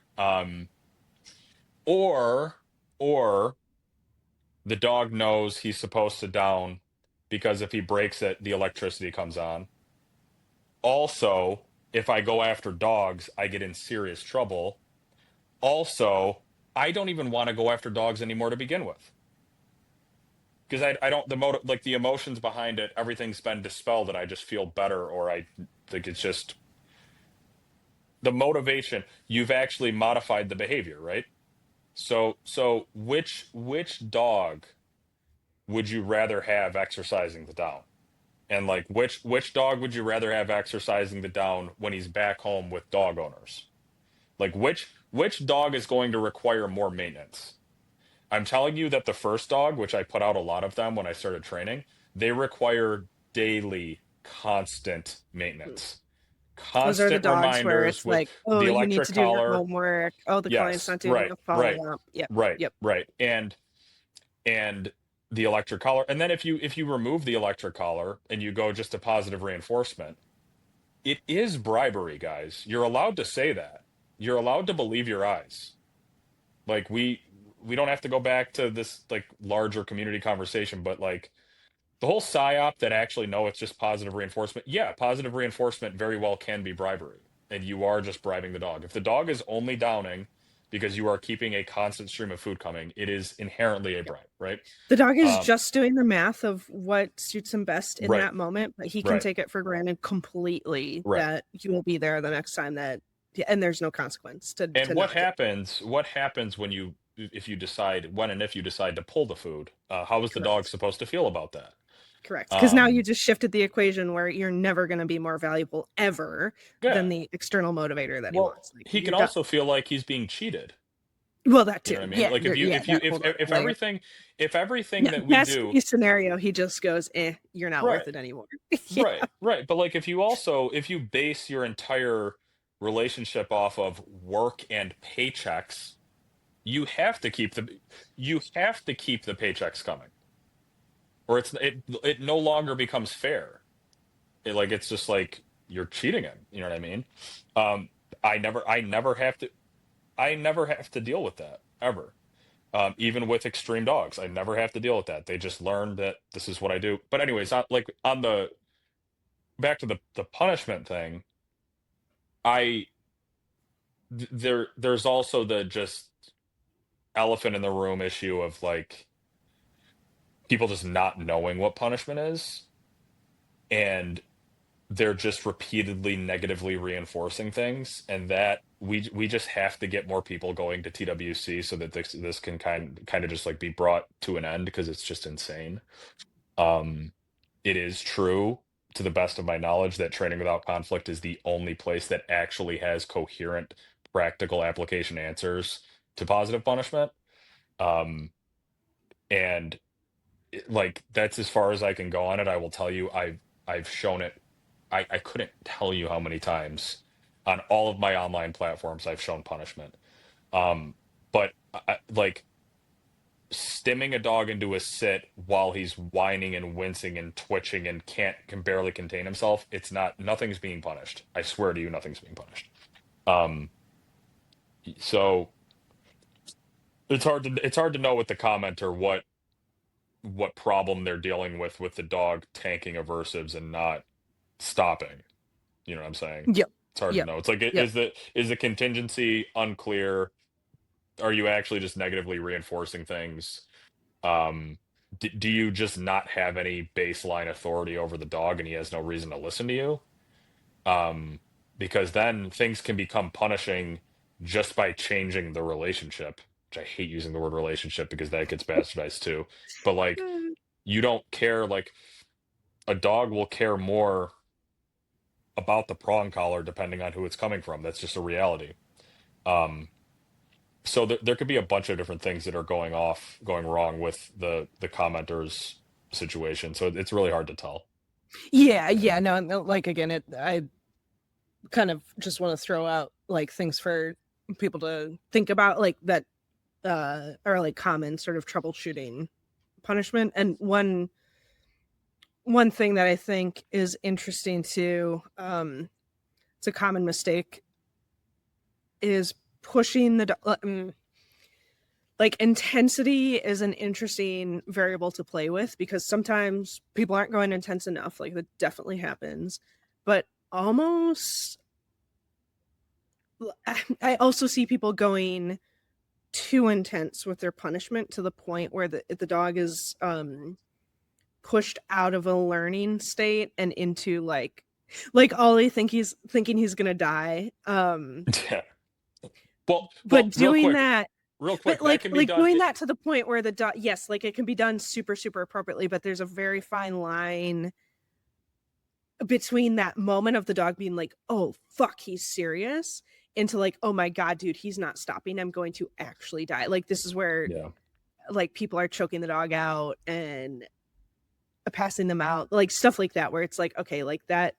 Or or the dog knows he's supposed to down because if he breaks it, the electricity comes on. Also, if I go after dogs, I get in serious trouble. Also, I don't even want to go after dogs anymore to begin with. Because I don't, the motive, like the emotions behind it, everything's been dispelled and I just feel better, or I think it's just the motivation. You've actually modified the behavior, right? So which dog would you rather have exercising the down? And like which dog would you rather have exercising the down when he's back home with dog owners? Like which dog is going to require more maintenance? I'm telling you that the first dog, which I put out a lot of them when I started training, they require daily, constant maintenance. Those are the Constant dogs where reminders it's with like, oh, the you need electric to do your collar. homework. Oh, the client's Yes, not doing right, a right, follow up. Yep. right, Yep. right. And the electric collar. And then if you remove the electric collar and you go just to positive reinforcement, it is bribery, guys. You're allowed to say that. You're allowed to believe your eyes. Like we don't have to go back to this like larger community conversation, but like the whole psyop that actually no, it's just positive reinforcement. Yeah, positive reinforcement very well can be bribery, and you are just bribing the dog. If the dog is only downing because you are keeping a constant stream of food coming, it is inherently a bribe, right? The dog is Um, just doing the math of what suits him best in right, that moment, but he can right, take it for granted completely right. that you will be there the next time that, and there's no consequence And to not do. what happens when you if you decide when and if you decide to pull the food? How is the dog Correct. supposed to feel about that? Correct. Because now you Um, just shifted the equation where you're never going to be more valuable ever yeah. than the external motivator that he Well, wants. Like he you're can done. also feel like he's being cheated. Well, that You know too. what I mean? Yeah. Like Yeah. That whole other if layer. everything Yeah. that we Best do, case scenario, he just goes, you're not right, worth it anymore. Yeah. right, right. But like if you also if you base your entire relationship off of work and paychecks, you have to keep the paychecks coming, or it no longer becomes fair. Like it's just like you're cheating him. You know what I mean? Um, I never have to deal with that ever. Even with extreme dogs, I never have to deal with that. They just learn that this is what I do. But anyways, like on the back to the punishment thing, I there's also the just elephant in the room issue of like people just not knowing what punishment is, and they're just repeatedly negatively reinforcing things, and that we just have to get more people going to TWC so that this can kind of just like be brought to an end because it's just insane. Um, it is true, to the best of my knowledge, that training without conflict is the only place that actually has coherent, practical application answers to positive punishment. Um, and like that's as far as I can go on it. I will tell you, I've shown it. I couldn't tell you how many times on all of my online platforms I've shown punishment. Um, but like stimming a dog into a sit while he's whining and wincing and twitching and can barely contain himself, it's not nothing's being punished. I swear to you, nothing's being punished. Um, so it's hard to know with the commenter what problem they're dealing with the dog tanking aversives and not stopping. You know what I'm saying? Yep. It's hard to Yep. know. It's like, Yep. is the contingency unclear? Are you actually just negatively reinforcing things? Do you just not have any baseline authority over the dog and he has no reason to listen to you? Um, because then things can become punishing just by changing the relationship, which I hate using the word relationship because that gets bastardized too. But like, you don't care, like, a dog will care more about the prong collar depending on who it's coming from. That's just a reality. Um, so there could be a bunch of different things that are going wrong with the commenter's situation. So it's really hard to tell. Yeah, yeah, no, no, like again, I kind of just want to throw out like things for people to think about, like that are like common sort of troubleshooting punishment. And one thing that I think is interesting too, it's a common mistake, is pushing like intensity is an interesting variable to play with because sometimes people aren't going intense enough. Like that definitely happens, but almost I also see people going too intense with their punishment to the point where the dog is pushed out of a learning state and into like Ollie thinking he's gonna die. Yeah. Well, But real doing quick, that, real but quick, that can be done. doing that to the point where the dog, yes, like it can be done super super appropriately, but there's a very fine line between that moment of the dog being like, oh fuck, he's serious, into like, oh my god, dude, he's not stopping, I'm going to actually die. Like this is where Yeah. like people are choking the dog out and passing them out, like stuff like that, where it's like, okay, like that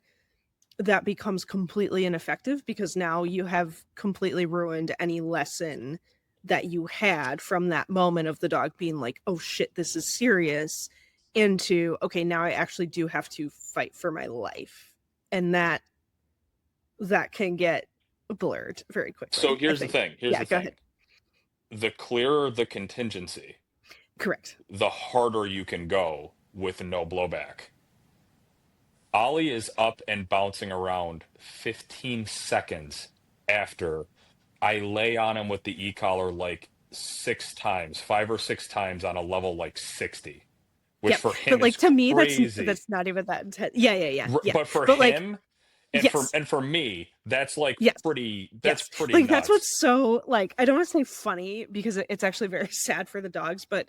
becomes completely ineffective because now you have completely ruined any lesson that you had from that moment of the dog being like, oh shit, this is serious, into, okay, now I actually do have to fight for my life. And that can get blurred very So quickly, I here's the think. thing. Here's Yeah, the go thing. ahead. The clearer the contingency, Correct. the harder you can go with no blowback. Ollie is up and bouncing around 15 seconds after I lay on him with the e-collar like 6 times, 5 or 6 times on a level like 60, which Yep. for But him is like to me, crazy. that's not even that intense. Yeah, yeah, yeah, yeah. But for But like, him and for yes. and for me, that's like Yes. pretty Yes. pretty Like that's nuts. what's so, like, I don't want to say funny because it's actually very sad for the dogs, but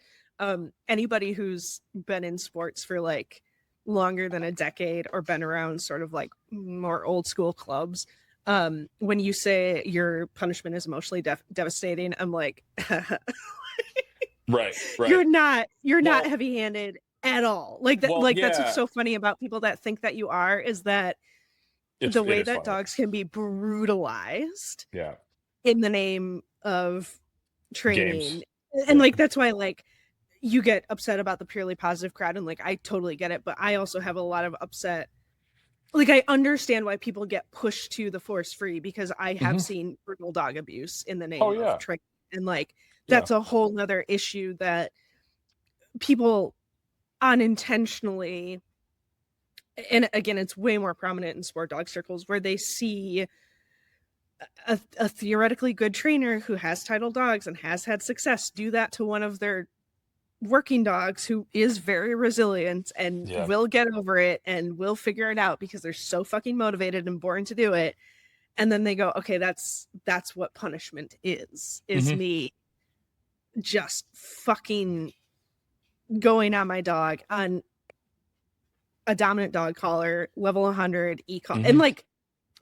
anybody who's been in sports for like longer than a decade or been around sort of like more old school clubs, when you say your punishment is emotionally devastating, I'm like, Right, right. you're not Well, heavy-handed at all. Like that, well, like that's what's yeah, so funny about people that think that you are, is that it's the it way is that funny. dogs can be brutalized Yeah. in the name of Games. training. And Yeah. like that's why like you get upset about the purely positive crowd, and like I totally get it, but I also have a lot of upset, like I understand why people get pushed to the force free because I have Hmm. seen brutal dog abuse in the Oh name of yeah. training. And like Yeah. that's a whole nother issue that people unintentionally, and again it's way more prominent in sport dog circles, where they see a theoretically good trainer who has title dogs and has had success do that to one of their working dogs who is very resilient and Yeah. will get over it and will figure it out because they're so fucking motivated and born to do it. And then they go, okay, that's what punishment is Hmm. me just fucking going on my dog on a dominant dog collar, level 100 e-call. And Hmm. like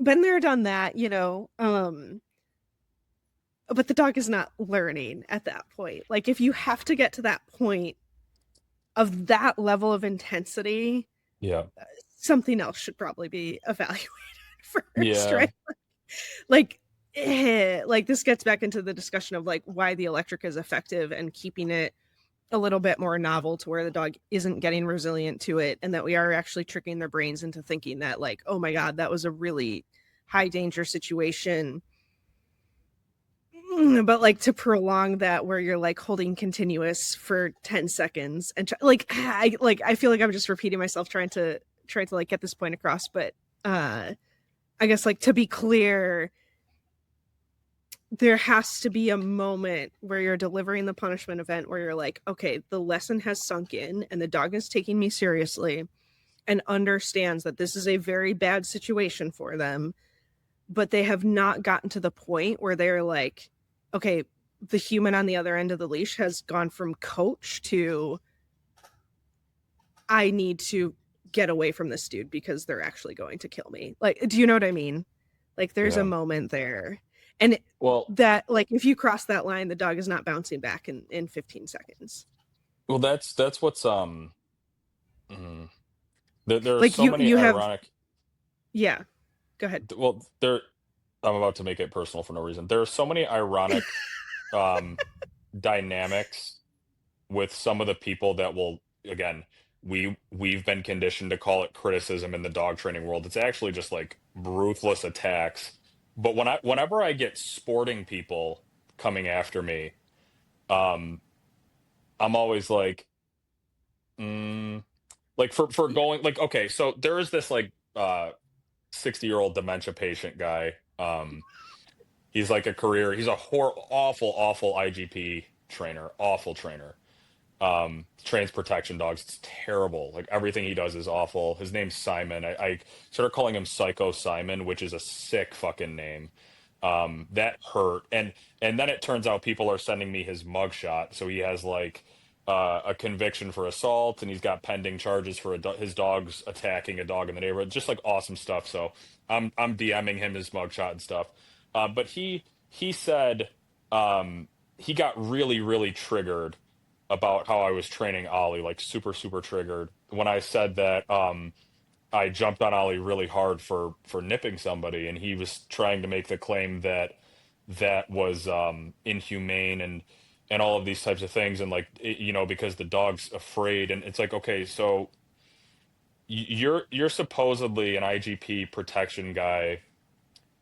been there, done that, but the dog is not learning at that point. Like if you have to get to that point of that level of intensity, Yeah. something else should probably be evaluated first, Yeah. right? Like this gets back into the discussion of like why the electric is effective and keeping it a little bit more novel to where the dog isn't getting resilient to it, and that we are actually tricking their brains into thinking that like, oh my god, that was a really high danger situation. but like to prolong that where you're like holding continuous for 10 seconds and I feel like I'm just repeating myself trying to like get this point across, but uh I guess like to be clear, there has to be a moment where you're delivering the punishment event where you're like, okay, the lesson has sunk in and the dog is taking me seriously and understands that this is a very bad situation for them, but they have not gotten to the point where they're like, okay, the human on the other end of the leash has gone from coach to I need to get away from this dude because they're actually going to kill me. Like, do you know what I mean? Like, there's a Yeah. moment there. And Well, that, like, if you cross that line, the dog is not bouncing back in 15 seconds. that's what's mhm. There are Like, so many you have, ironic. yeah, go ahead. Well, there. I'm about to make it personal for no reason. There are so many ironic um, dynamics with some of the people that will, again, we've been conditioned to call it criticism in the dog training world. It's actually just like ruthless attacks. But whenever I get sporting people coming after me, um, I'm always mm, like for going like, okay, so there is this like 60-year-old dementia patient guy. He's like he's a awful IGP trainer, awful trainer. Trains protection dogs. It's terrible. Like everything he does is awful. His name's Simon. I started calling him Psycho Simon, which is a sick fucking name. That hurt. And then it turns out people are sending me his mugshot. So he has like a conviction for assault, and he's got pending charges for his dogs attacking a dog in the neighborhood. Just like awesome stuff. So I'm DMing him his mugshot and stuff. But he said he got really triggered about how I was training Ollie, like super triggered when I said that I jumped on Ollie really hard for nipping somebody, and he was trying to make the claim that that was inhumane and all of these types of things, and like because the dog's afraid, and it's like, okay, so you're supposedly an IGP protection guy,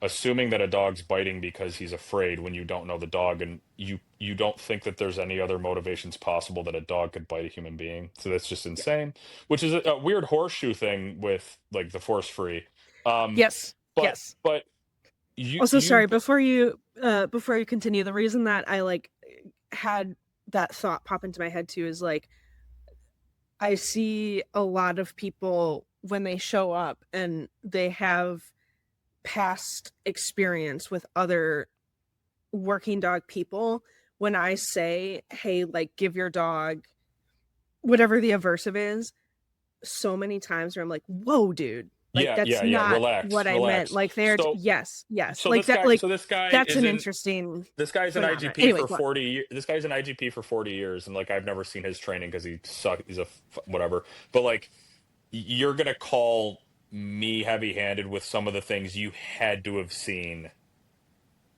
assuming that a dog's biting because he's afraid when you don't know the dog, and you don't think that there's any other motivations possible that a dog could bite a human being. So that's just Yeah. insane, which is a weird horseshoe thing with like the force free. um Yes. but Yes. but you Also, you sorry, before you continue, the reason that I like had that thought pop into my head too is like I see a lot of people when they show up and they have past experience with other working dog people. When I say, hey, like give your dog whatever the aversive is, so many times where I'm like, whoa, dude, like that's yeah, not relax, what I meant. relax. Like they're So yes, like that, like this guy that's is an in interesting this guy's an phenomenon. IGP Anyway, for go on. this guy's an IGP for 40 years, and like I've never seen his training because he's a whatever. But like you're gonna call me heavy-handed with some of the things you had to have seen.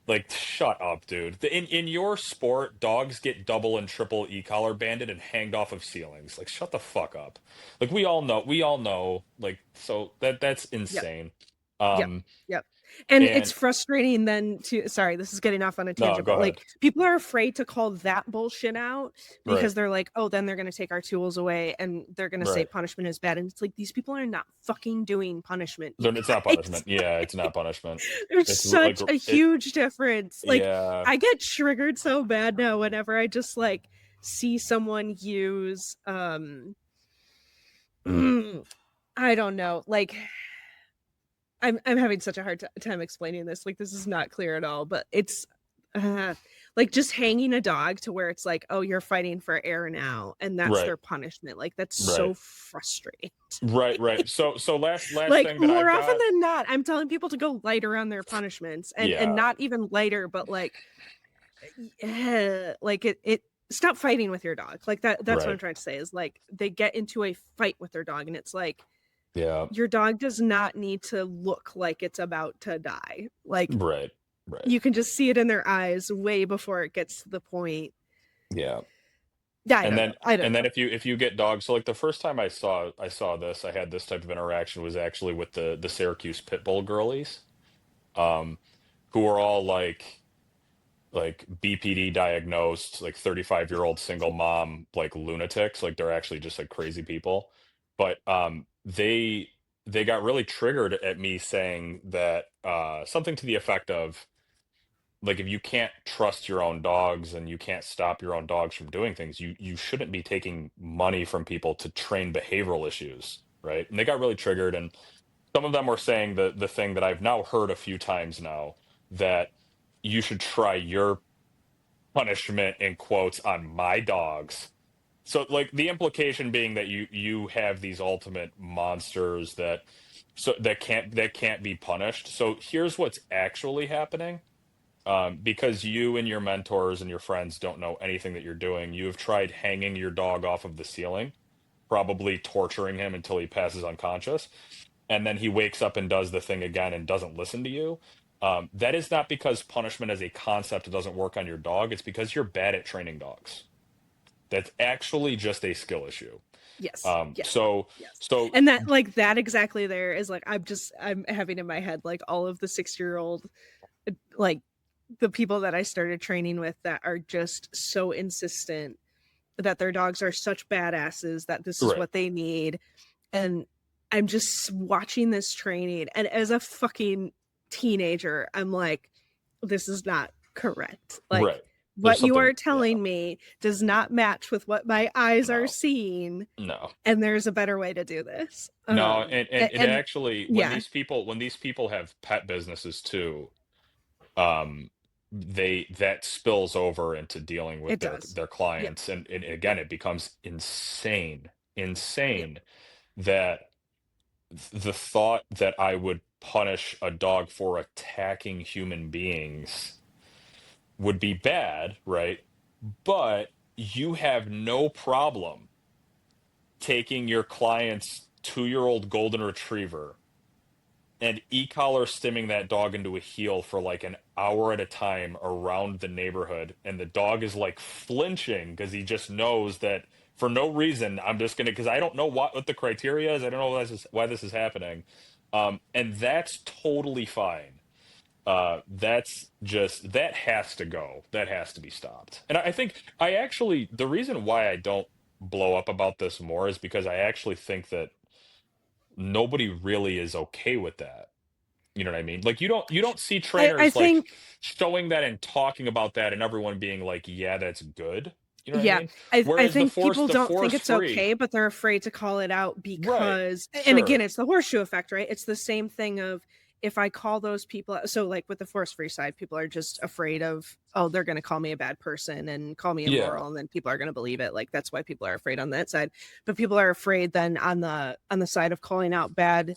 Like, shut up, dude. In your sport, dogs get double and triple e-collar banded and hanged off of ceilings. Like, shut the fuck up. Like, we all know. Like, so that's Yep. insane. Yep. Um, Yep. And it's and frustrating then to sorry, this is getting off on a no, tangent, go but like ahead. people are afraid to call that bullshit out Right, because they're like, oh, then they're gonna take our tools away and they're gonna say right. punishment is bad. And it's like these people are not fucking doing punishment, you Then it's not guys. punishment. Yeah, it's not punishment. There's It's like such a it. huge difference. Like Yeah, I get triggered so bad now whenever I just like see someone use I don't know, like I'm having such a hard time explaining this. Like this is not clear at all, but it's uh, like just hanging a dog to where it's like, oh, you're fighting for air now, and that's right, their punishment. Like that's right, so frustrating. right. So last Like thing that more I've often got. than not, I'm telling people to go lighter on their punishments, and Yeah, not even lighter, but like it stop fighting with your dog. Like that's what I'm right. trying to say is like they get into a fight with their dog, and it's like Yeah, your dog does not need to look like it's about to die. Like right, right. you can just see it in their eyes way before it gets to the point. Yeah. Yeah, I And don't then know. I don't know. if you get dogs, so like the first time I saw this, I had this type of interaction was actually with the Syracuse pit bull girlies, um, who were all like like BPD diagnosed, like 35-year-old single mom, like lunatics, like they're actually just like crazy people. But they got really triggered at me saying that something to the effect of, like, if you can't trust your own dogs and you can't stop your own dogs from doing things, you shouldn't be taking money from people to train behavioral issues, right? And they got really triggered, and some of them were saying the thing that I've now heard a few times now, that you should try your punishment in quotes on my dogs. So like the implication being that you have these ultimate monsters that that can't be punished. So here's what's actually happening. Because you and your mentors and your friends don't know anything that you're doing, you have tried hanging your dog off of the ceiling, probably torturing him until he passes unconscious, and then he wakes up and does the thing again and doesn't listen to you. That is not because punishment as a concept doesn't work on your dog. It's because you're bad at training dogs. That's actually just a skill issue. Yes. Um, Yes. so Yes. so And that, like, that exactly there is like, I'm having in my head like all of the 6-year-old, like the people that I started training with that are just so insistent that their dogs are such badasses that this is right, what they need. And I'm just watching this training, and as a fucking teenager, I'm like, this is not correct. Like, right. There's what you something, are yeah, telling me does not match with what my eyes are no, seeing, no. and there's a better way to do this. No, and it And actually, yeah, when these people have pet businesses too, um, they that spills over into dealing with it does. their Yep. clients, and Yep. again, it becomes insane, Yep. insane that the thought that I would punish a dog for attacking human beings would be bad, right? But you have no problem taking your client's 2-year-old golden retriever and e-collar stimming that dog into a heel for like an hour at a time around the neighborhood, and the dog is like flinching because he just knows that for no reason I'm just gonna, because I don't know what the criteria is, I don't know why this is happening, and that's totally fine. That's just, that has to go, that has to be stopped. And I think, I actually, the reason why I don't blow up about this more is because I actually think that nobody really is okay with that. You know what I mean? Like you don't see I trainers like think showing that and talking about that and everyone being like, "Yeah, that's good." You know what I Yeah, mean? I Whereas think people the don't think force it's free, okay, but they're afraid to call it out right? because, and again, Sure. it's the horseshoe effect, right? It's the same thing of, if I call those people out, so like with the force free side, people are just afraid of, oh, they're going to call me a bad person and call me Yeah. immoral, and then people are going to believe it. Like, that's why people are afraid on that side. But people are afraid then on the side of calling out bad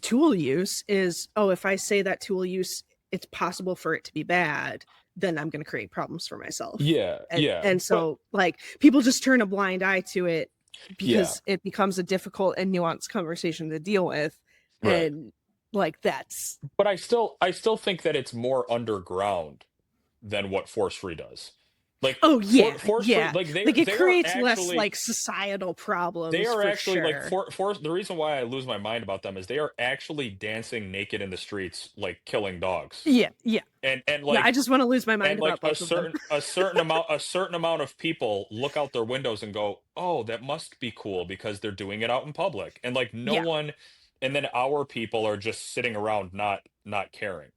tool use is, oh, if I say that tool use, it's possible for it to be bad, then I'm going to create problems for myself. Yeah. Yeah. And But so like people just turn a blind eye to it yeah. because it becomes a difficult and nuanced conversation to deal with. Right. And like that's, But I still think that it's more underground than what force free does. Like oh yeah, force free, yeah. like Like it they are creates less actually, like societal they problems are for actually like sure. the reason why I lose my mind about them is they are actually dancing naked in the streets, like killing dogs. Yeah, yeah. And Yeah, I like, just want to lose my mind and like about both of them. a certain amount of people look out their windows and go, "Oh, that must be cool because they're doing it out in public." And like no Yeah. one, and then our people are just sitting around not caring.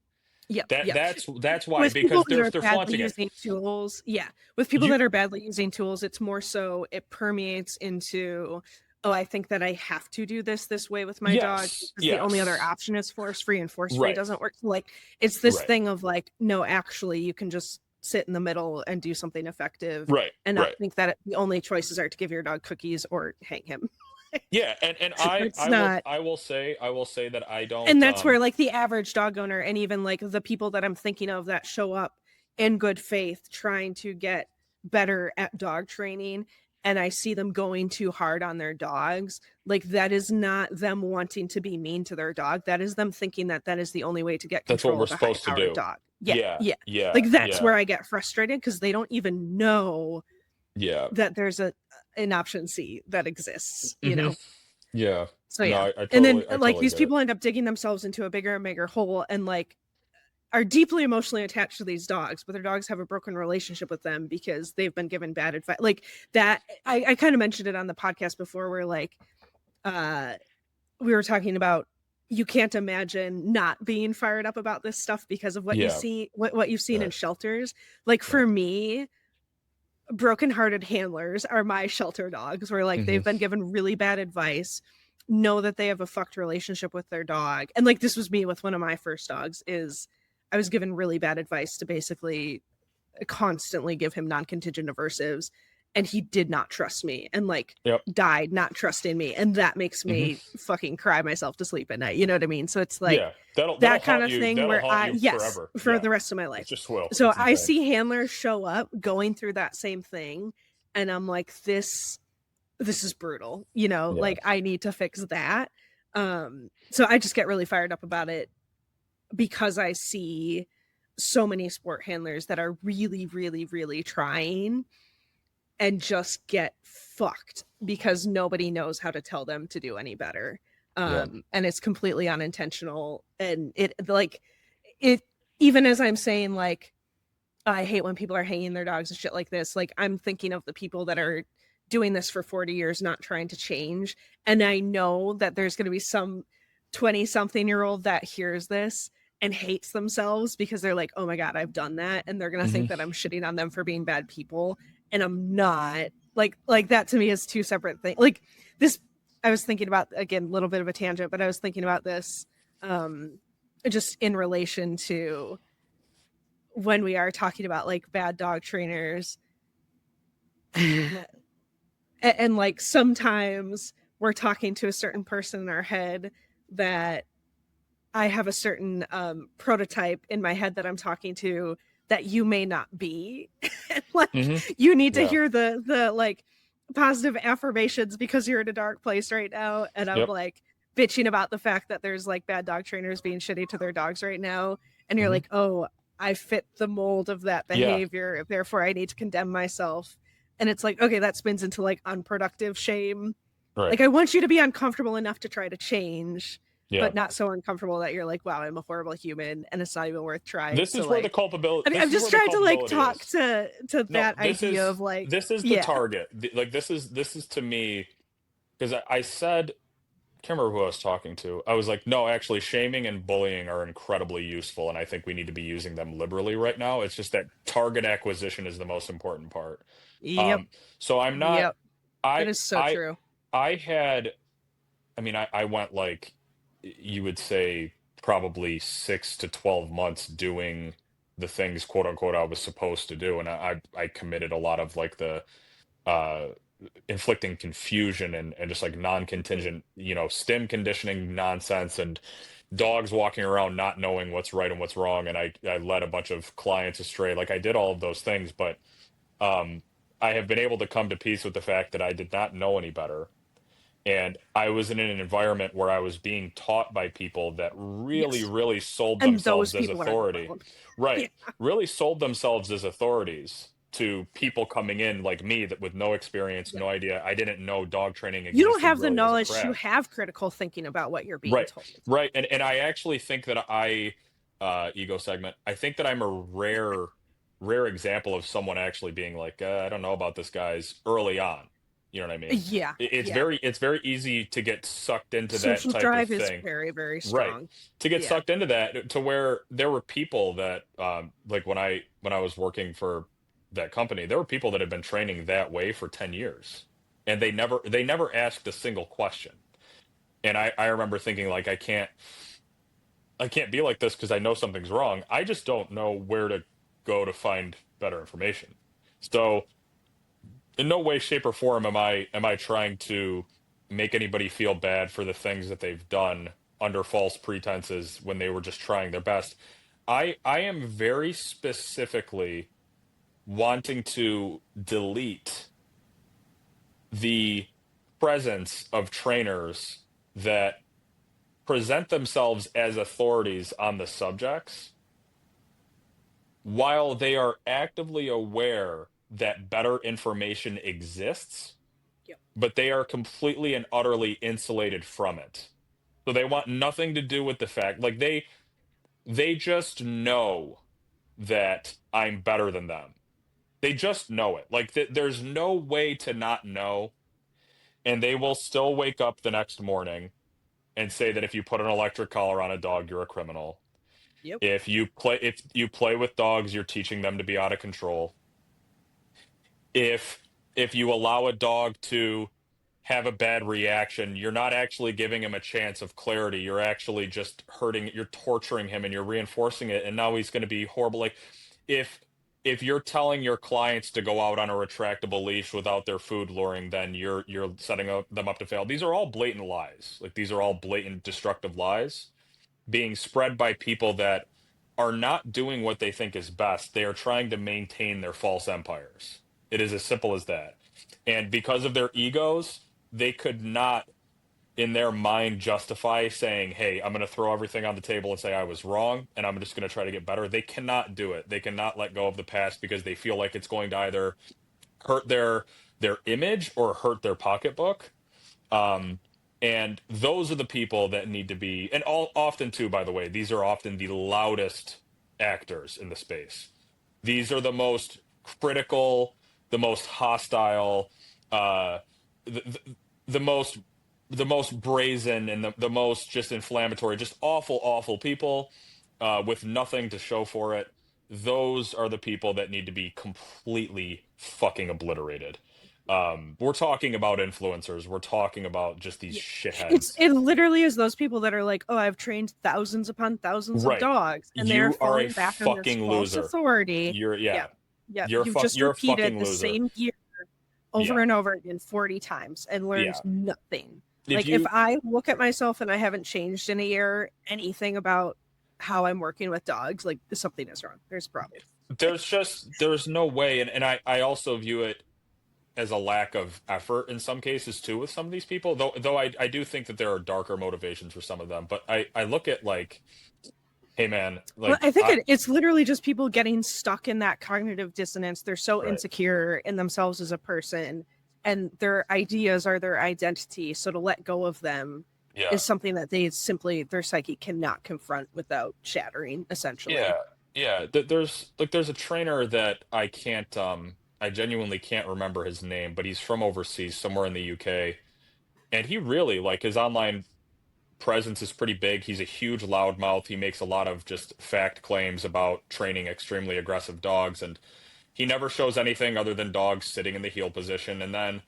Yep, yep. That's why, With people because that are they're badly flaunting it. using tools, yeah. With people You that are badly using tools, it's more so it permeates into, oh, I think that I have to do this way with my dog Yes, because the only other yes. option is force free, and force free Right. doesn't work. So, like, it's this Right. thing of like, no, actually, you can just sit in the middle and do something effective Right. and not Right. think that the only choices are to give your dog cookies or hang him. Yeah, and It's not. I will say that I And don't, that's where like the average dog owner and even like the people that I'm thinking of that show up in good faith trying to get better at dog training, and I see them going too hard on their dogs, like that is not them wanting to be mean to their dog, that is them thinking that that is the only way to get that's what control we're of a high supposed to powered do. dog. Yeah, Yeah. yeah. Yeah. Like that's Yeah. where I get frustrated because they don't even know Yeah. that there's a an option C that exists, you Mhm. know. Yeah. So No, yeah. And then I like totally these get it. people end up digging themselves into a bigger and bigger hole, and like are deeply emotionally attached to these dogs, but their dogs have a broken relationship with them because they've been given bad advice. Like that, I kind of mentioned it on the podcast before, where like uh we were talking about you can't imagine not being fired up about this stuff because of what you Yeah. see, what you've seen in Right. shelters. Like Right. for me, brokenhearted handlers are my shelter dogs, where like Hmm. they've been given really bad advice, know that they have a fucked relationship with their dog. And like this was me with one of my first dogs, is I was given really bad advice to basically constantly give him non-contingent aversives, and he did not trust me and like Yep. died not trusting me, and that makes Hmm. me fucking cry myself to sleep at night, you know what I mean? So it's like Yeah. That'll that kind haunt of you. thing That'll where haunt I, you yes, forever. for Yeah. the rest of my It life. just will. So It's I insane. see handlers show up going through that same thing, and I'm like, this is brutal, you know, Yeah. like I need to fix that. So I just get really fired up about it because I see so many sport handlers that are really, really, really trying and just get fucked because nobody knows how to tell them to do any better. Yeah. And it's completely unintentional. And it like it, even as I'm saying like I hate when people are hanging their dogs and shit like this, like I'm thinking of the people that are doing this for 40 years not trying to change, and I know that there's going to be some 20 something year old that hears this and hates themselves because they're like, oh my god, I've done that, and they're going to Hmm. think that I'm shitting on them for being bad people, and I'm not. Like that to me is two separate things. Like this, I was thinking about, again, a little bit of a tangent, but I was thinking about this um just in relation to when we are talking about like bad dog trainers. And like sometimes we're talking to a certain person in our head that I have a certain prototype in my head that I'm talking to that you may not be. And like Hmm. you need to Yeah. hear the like positive affirmations because you're in a dark place right now, and I'm Yep. like bitching about the fact that there's like bad dog trainers being shitty to their dogs right now, and you're Hmm. like, "Oh, I fit the mold of that Yeah. behavior, therefore I need to condemn myself." And it's like, okay, that spins into like unproductive shame. Right. Like I want you to be uncomfortable enough to try to change, Yeah. but not so uncomfortable that you're like, wow, I'm a horrible human and it's not even worth trying. So like This I'm is just where the trying to like culpability talk is. to No, that idea of like, this is the yeah, target. Like this is to me, because I said, can't remember who I was talking to. I was like, no, actually, shaming and bullying are incredibly useful, and I think we need to be using them liberally right now. It's just that target acquisition is the most important part. yep, Um, so I'm not. yep. That I is so I true. I had. I mean, I went like you would say probably 6 to 12 months doing the things quote unquote I was supposed to do, and I committed a lot of like the uh inflicting confusion and just like non-contingent, stim conditioning nonsense and dogs walking around not knowing what's right and what's wrong. And I led a bunch of clients astray. Like I did all of those things, but um, I have been able to come to peace with the fact that I did not know any better. And I was in an environment where I was being taught by people that really, Yes. really sold And those themselves as people are the authority. problem. Right. Yeah. Really sold themselves as authorities to people coming in like me that with no experience, Yeah. no idea. I didn't know dog training You don't existed have the really as a knowledge to craft. have critical thinking about what you're being Right. told. Right. And I actually think that ego segment, I think that I'm a rare example of someone actually being like, I don't know about this guy's early on. You know what I mean? Yeah. Yeah. It's very easy to get sucked into that Social type of drive is thing. very, very Right. strong. To get Yeah. sucked into that to where there were people that like when I was working for that company, there were people that had been training that way for 10 years and they never asked a single question. And I remember thinking like I can't be like this because I know something's wrong. I just don't know where to go to find better information. So in no way, shape, or form am I trying to make anybody feel bad for the things that they've done under false pretenses when they were just trying their best. I am very specifically wanting to delete the presence of trainers that present themselves as authorities on the subjects while they are actively aware that better information exists, Yep. but they are completely and utterly insulated from it. So they want nothing to do with the fact, like they just know that I'm better than them. They just know it. Like there's no way to not know, and they will still wake up the next morning and say that if you put an electric collar on a dog, you're a criminal. Yep. If you play with dogs, you're teaching them to be out of control. If you allow a dog to have a bad reaction, you're not actually giving him a chance of clarity. You're actually just hurting, you're torturing him and you're reinforcing it, and now he's going to be horrible. Like if if you're telling your clients to go out on a retractable leash without their food luring, then you're setting them up to fail. These are all blatant lies. Like these are all blatant destructive lies being spread by people that are not doing what they think is best. They are trying to maintain their false empires. It is as simple as that. And because of their egos, they could not, in their mind, justify saying, hey, I'm going to throw everything on the table and say I was wrong, and I'm just going to try to get better. They cannot do it. They cannot let go of the past because they feel like it's going to either hurt their image or hurt their pocketbook. Um, and those are the people that need to be, and all often too, by the way, these are often the loudest actors in the space. These are the most critical, the most hostile, the, the, the most the most brazen and the most just inflammatory, just awful, awful people with nothing to show for it. Those are the people that need to be completely fucking obliterated. We're talking about influencers. We're talking about just these Yeah. shitheads. It literally is those people that are like, oh, I've trained thousands upon thousands of Right. dogs, and they're You are a falling back on this fucking false loser. authority. You're Yeah. yeah. Yeah. You've just You're a repeated fucking the loser. same gear over Yeah. and over again 40 times and learned Yeah. nothing. If Like if you I look at myself and I haven't changed in a year anything about how I'm working with dogs, like something is wrong. There's a problem. there's no way, and I also view it as a lack of effort in some cases too with some of these people, though I do think that there are darker motivations for some of them, but I look at like, hey man, Well, like I think I it's literally just people getting stuck in that cognitive dissonance. They're so right. insecure in themselves as a person, and their ideas are their identity. So to let go of them Yeah. is something that they simply, their psyche cannot confront without shattering, Yeah. essentially. Yeah. There's a trainer that I genuinely can't remember his name, but he's from overseas, somewhere in the UK. And he really, like, his online presence is pretty big. He's a huge loudmouth. He makes a lot of just fact claims about training extremely aggressive dogs, and he never shows anything other than dogs sitting in the heel position. And then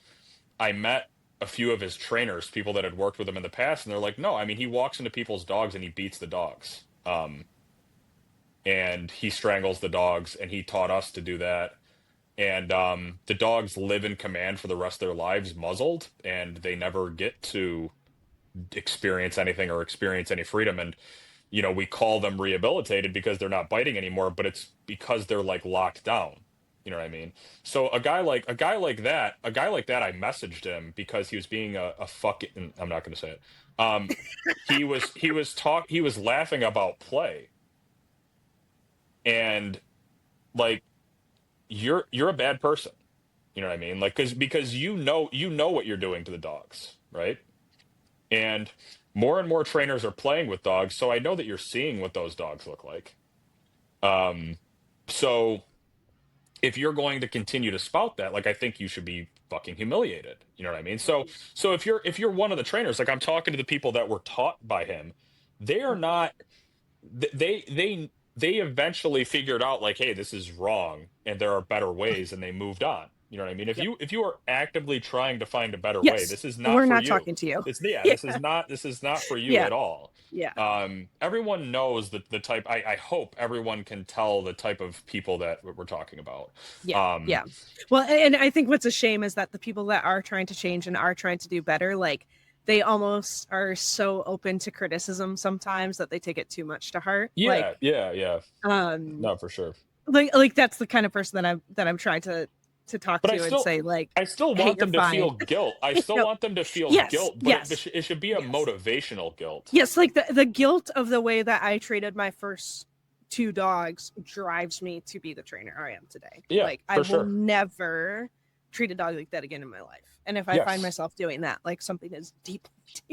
I met a few of his trainers, people that had worked with him in the past, and they're like, no, I mean, he walks into people's dogs and he beats the dogs. And he strangles the dogs, and he taught us to do that. And the dogs live in command for the rest of their lives, muzzled, and they never get to experience anything or experience any freedom. And we call them rehabilitated because they're not biting anymore, but it's because they're like locked down. You know what I mean? So a guy like that, I messaged him because he was being a fucking, I'm not going to say it. Um, he was laughing about play, and like you're a bad person. You know what I mean? Like because you know what you're doing to the dogs, right? And more trainers are playing with dogs, so I know that you're seeing what those dogs look like. Um, so if you're going to continue to spout that, like I think you should be fucking humiliated. You know what I mean? So if you're one of the trainers, like I'm talking to the people that were taught by him, they are not they eventually figured out like, hey, this is wrong and there are better ways, and they moved on. You know what I mean? If Yep. you are actively trying to find a better way, Yes. this is not We're for not you. talking to you. It's yeah, Yeah. this is not for you Yeah. at all. Yeah. Everyone knows the type. I hope everyone can tell the type of people that we're talking about. Yeah. Um, Yeah. Well, and I think what's a shame is that the people that are trying to change and are trying to do better, like they almost are so open to criticism sometimes that they take it too much to heart. yeah, yeah, yeah. Um, No, for sure. like that's the kind of person that I'm trying to talk But to and say like, I still hey, want you're them to fine. feel guilt. I still No. want them to feel Yes. guilt, but Yes. it should be a Yes. motivational guilt. Yes, like the guilt of the way that I treated my first two dogs drives me to be the trainer I am today. Yeah, Like I for will sure. never treat a dog like that again in my life. And if I find Yes. myself doing that, like something is deeply,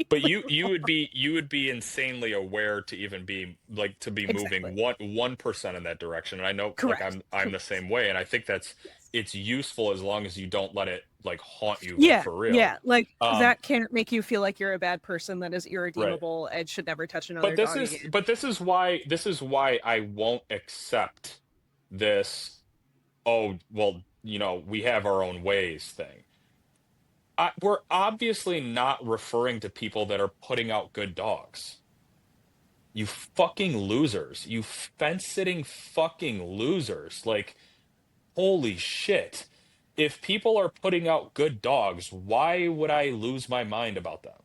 But deeply wrong. you would be insanely aware to even be like to be moving Exactly. 1% in that direction. And I know like Correct. I'm the Correct. same way, and I think that's Yes. it's useful as long as you don't let it like haunt you like Yeah. for real. Yeah. Like Um, that can't make you feel like you're a bad person that is right. irredeemable and should never touch But another dog again. this is why I won't accept this, oh, well, we have our own ways thing. We're obviously not referring to people that are putting out good dogs. You fucking losers. You fence sitting fucking losers. Like, holy shit. If people are putting out good dogs, why would I lose my mind about them?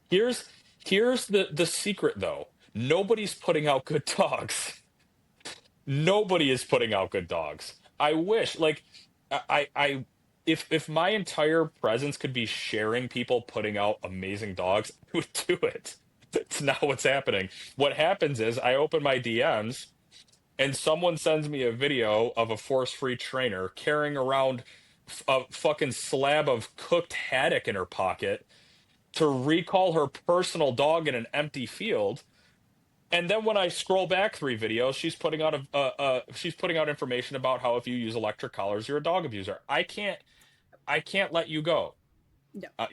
Here's here's the secret though. Nobody's putting out good dogs. Nobody is putting out good dogs. I wish, like, I if my entire presence could be sharing people putting out amazing dogs, I would do it. That's not what's happening. What happens is I open my DMs and someone sends me a video of a force-free trainer carrying around a fucking slab of cooked haddock in her pocket to recall her personal dog in an empty field. And then when I scroll back 3 videos, she's putting out information about how if you use electric collars, you're a dog abuser. I can't let you go. No. Uh,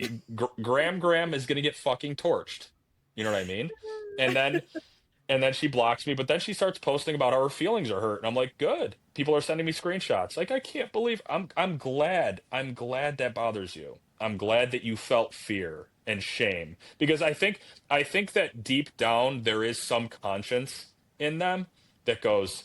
Graham is gonna get fucking torched. You know what I mean? And then she blocks me, but then she starts posting about how her feelings are hurt, and I'm like, good. People are sending me screenshots. Like, I can't believe I'm glad that bothers you. I'm glad that you felt fear and shame because I think that deep down there is some conscience in them that goes,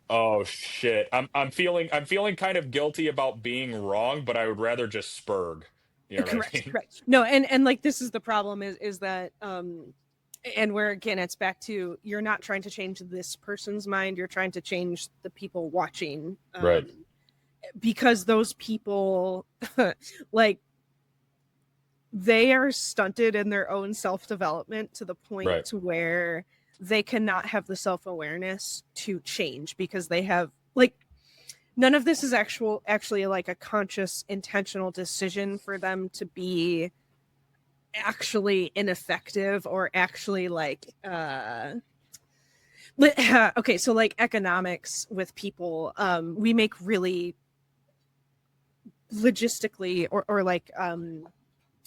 oh shit, I'm feeling kind of guilty about being wrong, but I would rather just spurg. You know what I Correct. mean? Correct. No, and like this is the problem is that and where again it's back to you're not trying to change this person's mind, you're trying to change the people watching Right. because those people like they are stunted in their own self-development to the point Right. to where they cannot have the self-awareness to change because they have like none of this is actually like a conscious intentional decision for them to be actually ineffective or actually like okay, so like economics with people, we make really logistically or like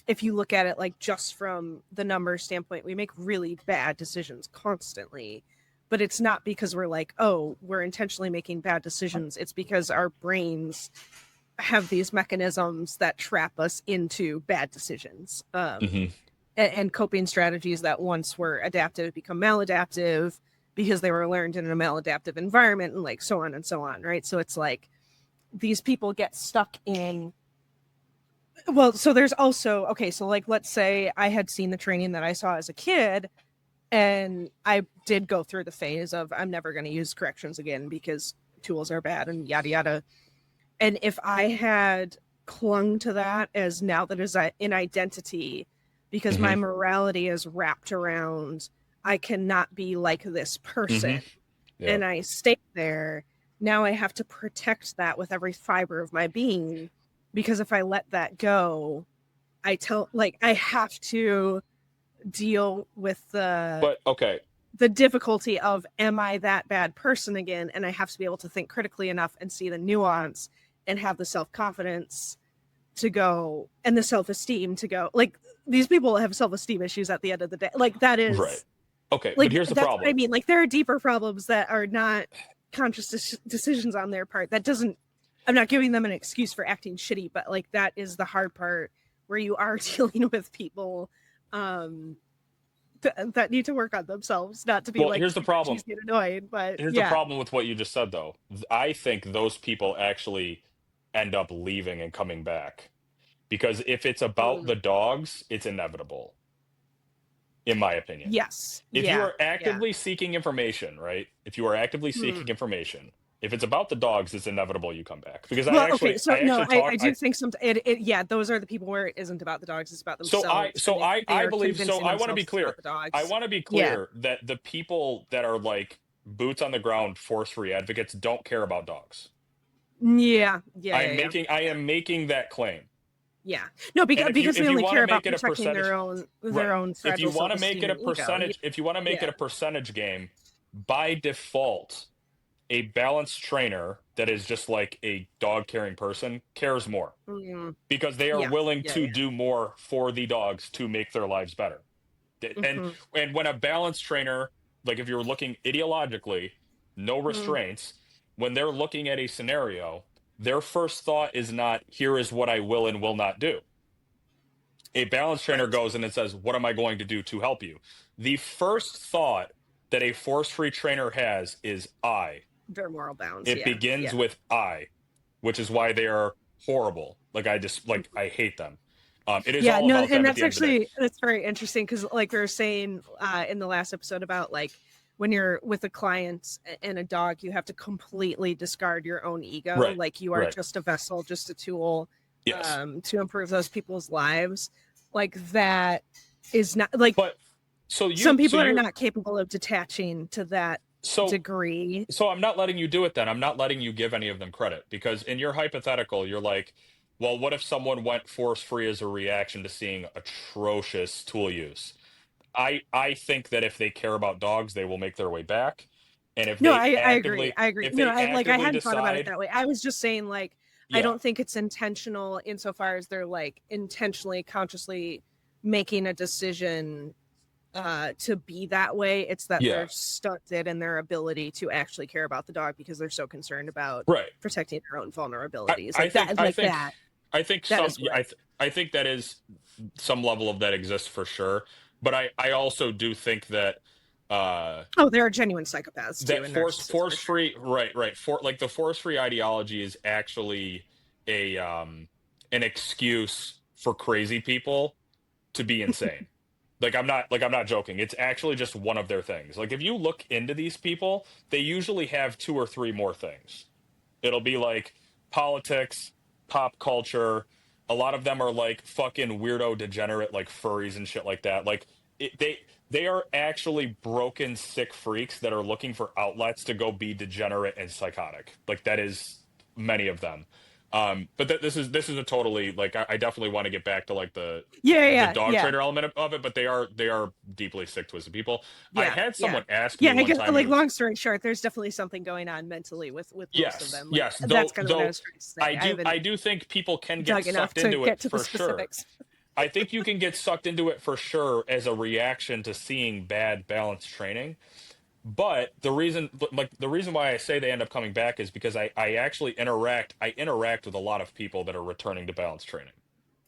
if you look at it like just from the number standpoint, we make really bad decisions constantly. But it's not because we're like, oh, we're intentionally making bad decisions. It's because our brains have these mechanisms that trap us into bad decisions. Hmm. And coping strategies that once were adaptive become maladaptive because they were learned in a maladaptive environment and like so on and so on, right? So it's like these people get stuck in well, so there's also okay, so like let's say I had seen the training that I saw as a kid and I did go through the phase of I'm never going to use corrections again because tools are bad and yada yada. And if I had clung to that as now that is an identity because my Hmm. morality is wrapped around I cannot be like this Hmm. person Yeah. and I stay there, now I have to protect that with every fiber of my being because if I let that go, I have to deal with But okay. the difficulty of am I that bad person again? And I have to be able to think critically enough and see the nuance and have the self-confidence to go and the self-esteem to go like these people have self-esteem issues at the end of the day. Like that Right. is Okay, but like here's the that's what I problem. mean. Like there are deeper problems that are not conscious decisions on their part. That doesn't I'm not giving them an excuse for acting shitty, but like that is the hard part where you are dealing with people um that need to work on themselves, not to be Well, like here's the problem. cheesy and annoying, but Here's the yeah. problem with what you just said, though. I think those people actually end up leaving and coming back because if it's about Mm. the dogs, it's inevitable, in my opinion. Yes. If you Yeah. are Yeah. actively seeking information, right? If you are actively Hmm. seeking information, if it's about the dogs, it's inevitable you come back because Well, okay, so I no, actually talk I I do think some yeah, those are the people where it isn't about the dogs, it's about themselves, and so they I are believe so convincing I want to be themselves it's about clear. the I dogs. want to be Yeah. clear that the people that are like boots on the ground force free advocates don't care about dogs. Yeah, yeah, yeah, yeah. I am making that claim. Yeah. No, And because they if you only want to care about make it a protecting percentage, right? their own If you fragile want to make self-esteem it a and ego. percentage, if you want to make Yeah. it a percentage game, by default, a balanced trainer that is just like a dog carrying person cares more Mm, because they are yeah. willing Yeah, to yeah. do more for the dogs to make their lives better. And Mhm. when a balanced trainer, like if you're looking ideologically, no Mm, restraints, when they're looking at a scenario, their first thought is not here is what I will and will not do. A balance trainer right. goes and it says, what am I going to do to help you? The first thought that a force free trainer has is I. Their moral bounds. It Yeah. begins Yeah. with I, which is why they are horrible. Like I just like I hate them. It is Yeah, all no, about and them at the end of the day. that's very interesting because, like we were saying in the last episode about like when you're with a client and a dog, you have to completely discard your own ego. Right. Like you are Right. just a vessel, just a tool Yes. to improve those people's lives. Like that is not like But some so people are you're not capable of detaching to that so degree. so I'm not letting you do it then. I'm not letting you give any of them credit because in your hypothetical, you're like, well, what if someone went force free as a reaction to seeing atrocious tool use? I think that if they care about dogs, they will make their way back. And No, I agree. I agree. if No, they I actively hadn't thought about it decide, that way. I was just saying like I yeah, don't think it's intentional insofar as they're like intentionally, consciously making a decision to be that way. It's that yeah, they're stunted in their ability to actually care about the dog because they're so concerned about right. protecting their own vulnerabilities. Like I like think I think that some is yeah, what. I think that is some level of that exists for sure. But I also do think that uh Oh, there are genuine psychopaths too that and narcissists force for sure. free right for like the force free ideology is actually a an excuse for crazy people to be insane. Like I'm not joking. It's actually just one of their things. Like if you look into these people, they usually have two or three more things. It'll be like politics, pop culture. A lot of them are like fucking weirdo degenerate like furries and shit like that. Like they are actually broken sick freaks that are looking for outlets to go be degenerate and psychotic. Like that is many of them. But this is a totally like I definitely want to get back to like Yeah, the yeah, dog yeah. trainer element of it, but they are deeply sick twisted people. I Yeah, had yeah. someone ask me Yeah, I one guess time, and it like was long story short, there's definitely something going on mentally with most of yes, them. Like yes. that's kind of what I was trying to say. I haven't I do think people can get dug enough sucked to into it get to the for sure. specifics. I think you can get sucked into it for sure as a reaction to seeing bad balance training. But the reason why I say they end up coming back is because I actually interact with a lot of people that are returning to balance training.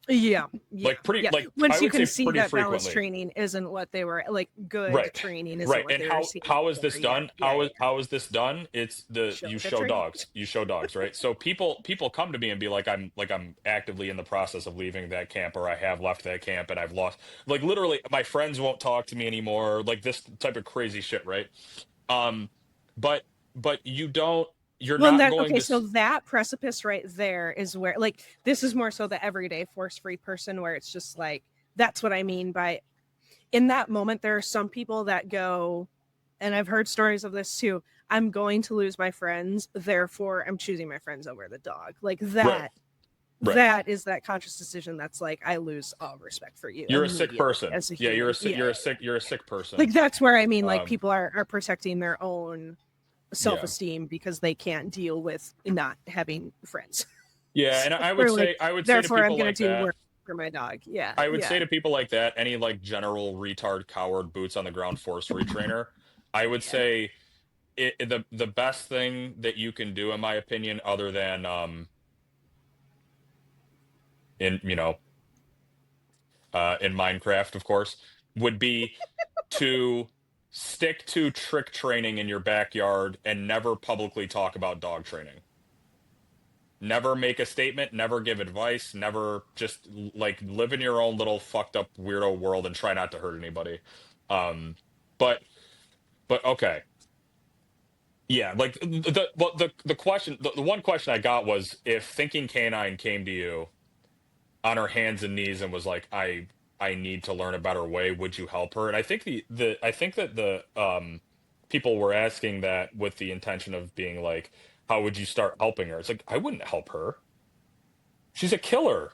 Yeah, yeah, yeah. I Once you would can say see pretty that balance frequently. training isn't what they were like, good Right. training isn't Right. what And they were seeking how is before. this Yeah, done? yeah, yeah. How is this done? It's the Show you the show training. dogs. You show dogs, right? So people come to me and be like I'm actively in the process of leaving that camp or I have left that camp and I've lost like literally my friends won't talk to me anymore, like this type of crazy shit, right? Um but you don't you're Well, and not that going okay, to so that precipice right there is where like this is more so the everyday force-free person where it's just like that's what I mean by in that moment there are some people that go and I've heard stories of this too. I'm going to lose my friends, therefore I'm choosing my friends over the dog. Like right. Right. that is that conscious decision that's like I lose all respect for you You're a sick immediately person. as a Yeah, human. Yeah, yeah, yeah. you're a sick person. Like that's where I mean like Um people are protecting their own yeah. self-esteem because they can't deal with not having friends. Yeah, and Or like I would say to therefore I'm people gonna like do that, work for my dog. Yeah, I would say yeah, to people like that, any like general retard coward boots on the ground force retrainer, I would yeah. say the best thing that you can do, in my opinion, other than in in Minecraft, of course, would be to stick to trick training in your backyard and never publicly talk about dog training. Never make a statement, never give advice, never just like live in your own little fucked up weirdo world and try not to hurt anybody. Um, but okay. Yeah, like the question the one question I got was if thinking canine came to you on her hands and knees and was like I need to learn a better way, would you help her? And I think I think that the people were asking that with the intention of being like how would you start helping her? It's like, I wouldn't help her. She's a killer.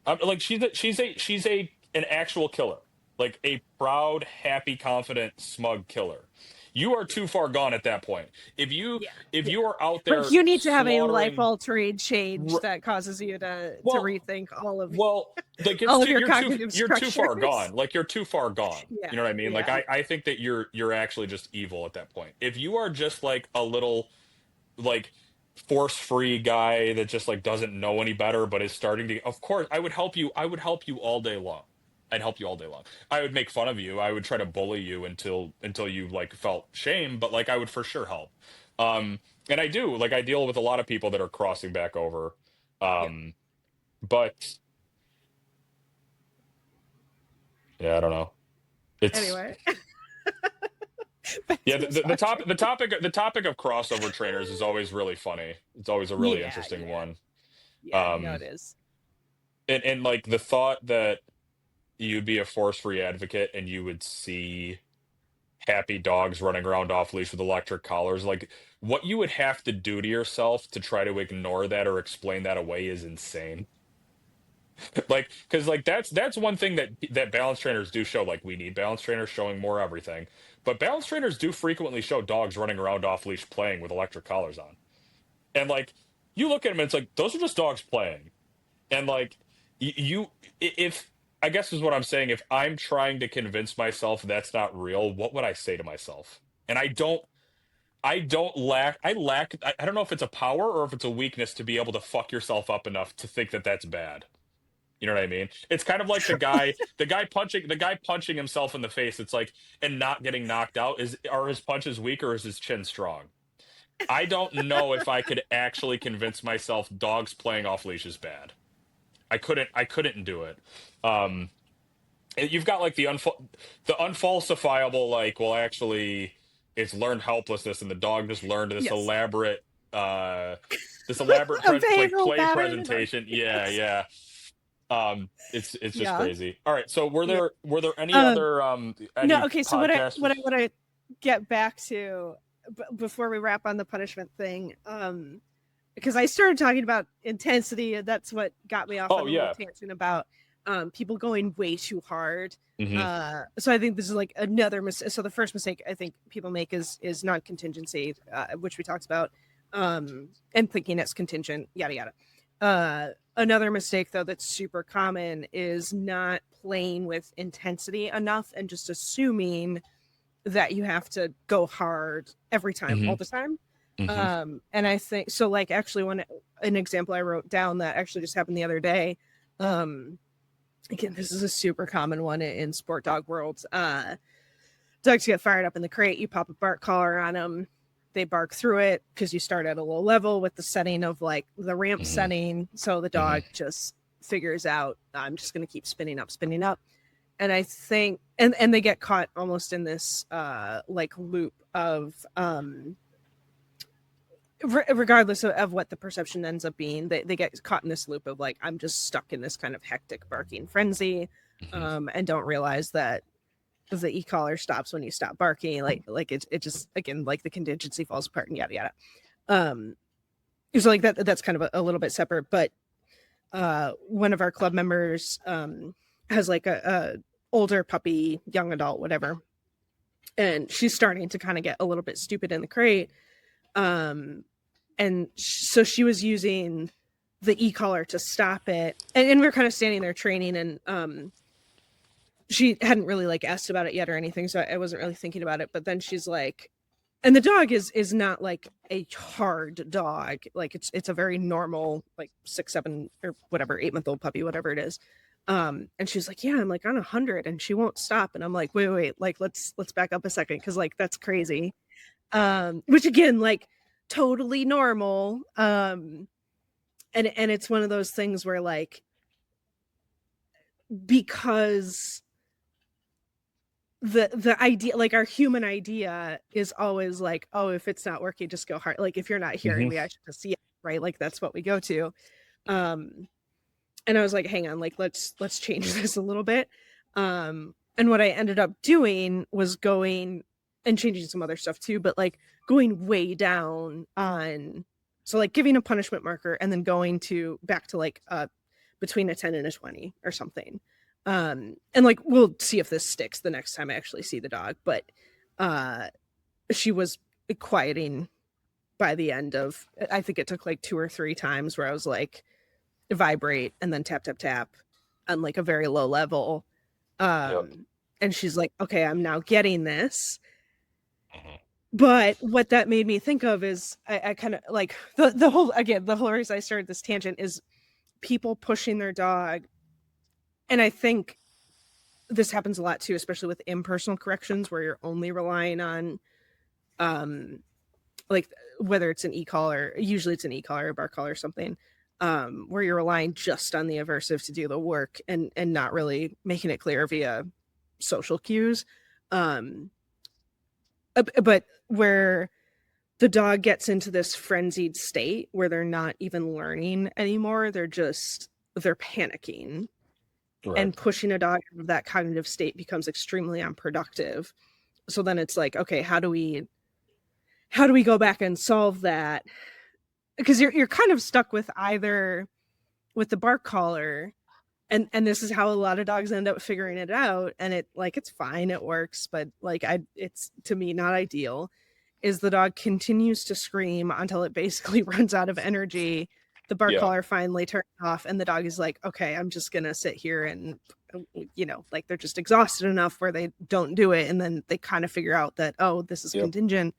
Like she's an actual killer, like a proud, happy, confident, smug killer. You are too far gone at that point. If you Yeah. if Yeah. you are out Like there you need to have a life slaughtering, altering change r- that causes you to well, rethink well, like all of your cognitive you're too far structures. gone. Like you're too far gone. You Yeah. know what I mean? Like Yeah. I think that you're actually just evil at that point. If you are just like a little like force free guy that just like doesn't know any better but is starting to, of course I would help you all day long. I'd help you all day long. I would make fun of you. I would try to bully you until you like felt shame, but like I would for sure help. And I do, like I deal with a lot of people that are crossing back over. Yeah. um but yeah, I don't know. It's Anyway, back yeah, to misogyny. the topic of crossover trainers is always really funny. It's always a really Yeah. interesting Yeah. one. Yeah. No, um it is. and like the thought that you'd be a force free advocate and you would see happy dogs running around off leash with electric collars, like what you would have to do to yourself to try to ignore that or explain that away is insane. Like because like that's one thing that balance trainers do show. Like we need balance trainers showing more everything, but balance trainers do frequently show dogs running around off leash playing with electric collars on. And like you look at them and it's like those are just dogs playing. And like you, if I guess is what I'm saying, if I'm trying to convince myself that's not real, what would I say to myself? And I don't know if it's a power or if it's a weakness to be able to fuck yourself up enough to think that that's bad. You know what I mean? It's kind of like the guy punching himself in the face. It's like, and not getting knocked out, is are his punches weak or is his chin strong? I don't know if I could actually convince myself dogs playing off leash is bad. I couldn't do it. Um, you've got like the unfalsifiable, like, well, actually, it's learned helplessness, and the dog just learned Yes. uh, this A like behavioral play pattern. presentation. Yeah, Yes. yeah. It's just Yeah. crazy. All right, so Yeah. were there Um. No. any Okay. So what I podcasters? want to get back to before we wrap on the punishment thing, because I started talking about intensity, and that's what got me off Oh on the little yeah. tangent about people going way too hard. Hmm. So I think this is like another mistake. So the first mistake I think people make is non-contingency, which we talked about, and thinking it's contingent, yada yada. Another mistake though that's super common is not playing with intensity enough and just assuming that you have to go hard every time, all Hmm. the time. Hmm. And I think so, like, actually, an example I wrote down that actually just happened the other day. um Again, this is a super common one in sport dog world. Dogs get fired up in the crate, you pop a bark collar on them, they bark through it because you start at a low level with the setting of like the ramp Hmm. setting, so the Hmm. dog just figures out, I'm just going to keep spinning up. And I think, and they get caught almost in this like loop of regardless of what the perception ends up being, they get caught in this loop of like, I'm just stuck in this kind of hectic barking frenzy, Hmm. and don't realize that the e-collar stops when you stop barking. Like it just, again, like the contingency falls apart and yada yada. um so like that's kind of a little bit separate, but one of our club members has like a older puppy, young adult, whatever, and she's starting to kind of get a little bit stupid in the crate. um and so she was using the e-collar to stop it, and we are kind of standing there training, and she hadn't really like asked about it yet or anything, so I wasn't really thinking about it. But then she's like, and the dog is not like a hard dog, like it's a very normal, like 6 7 or whatever, 8-month-old puppy, whatever it is. And she's like, yeah, I'm like on 100 and she won't stop, and I'm like, wait, like let's back up a second, because like that's crazy. Which again, like totally normal. And it's one of those things where like, because the idea, like our human idea is always like, oh, if it's not working, just go hard. Like if you're not hearing Hmm. me, I should just see it, right? Like that's what we go to. um and I was like, hang on, like let's change this a little bit. And what I ended up doing was going and changing some other stuff too, but like going way down on, so like giving a punishment marker and then going to back to like between a 10 and a 20 or something. And like we'll see if this sticks the next time I actually see the dog, but uh she was quieting by the end of, I think it took like 2 or 3 times where I was like vibrate and then tap tap tap on like a very low level. Yep. And she's like, okay, I'm now getting this. Mhm. But what that made me think of is I kind of like the whole, again, the whole reason I started this tangent is people pushing their dog. And I think this happens a lot too, especially with impersonal corrections where you're only relying on um like whether it's an e-call or usually it's an e-call or a bar call or something, where you're relying just on the aversive to do the work and not really making it clear via social cues. um but where the dog gets into this frenzied state where they're not even learning anymore, they're panicking, Right. and pushing a dog out of that cognitive state becomes extremely unproductive. So then it's like, okay, how do we go back and solve that? Because you're kind of stuck with either with the bark collar, and this is how a lot of dogs end up figuring it out, and it's fine, it works, but like it's to me not ideal, is the dog continues to scream until it basically runs out of energy. The bark Yeah. collar finally turns off and the dog is like, okay, I'm just gonna sit here and like they're just exhausted enough where they don't do it, and then they kind of figure out that, oh, this is Yep. contingent.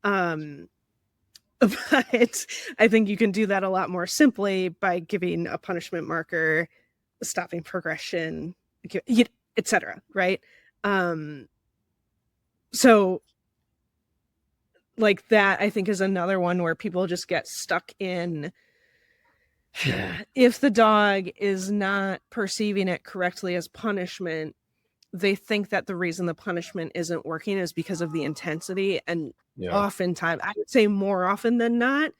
um but I think you can do that a lot more simply by giving a punishment marker, stopping progression, etc. Right? Um, so like that, I think is another one where people just get stuck in. If the dog is not perceiving it correctly as punishment, they think that the reason the punishment isn't working is because of the intensity. And Yeah. oftentimes, I would say more often than not,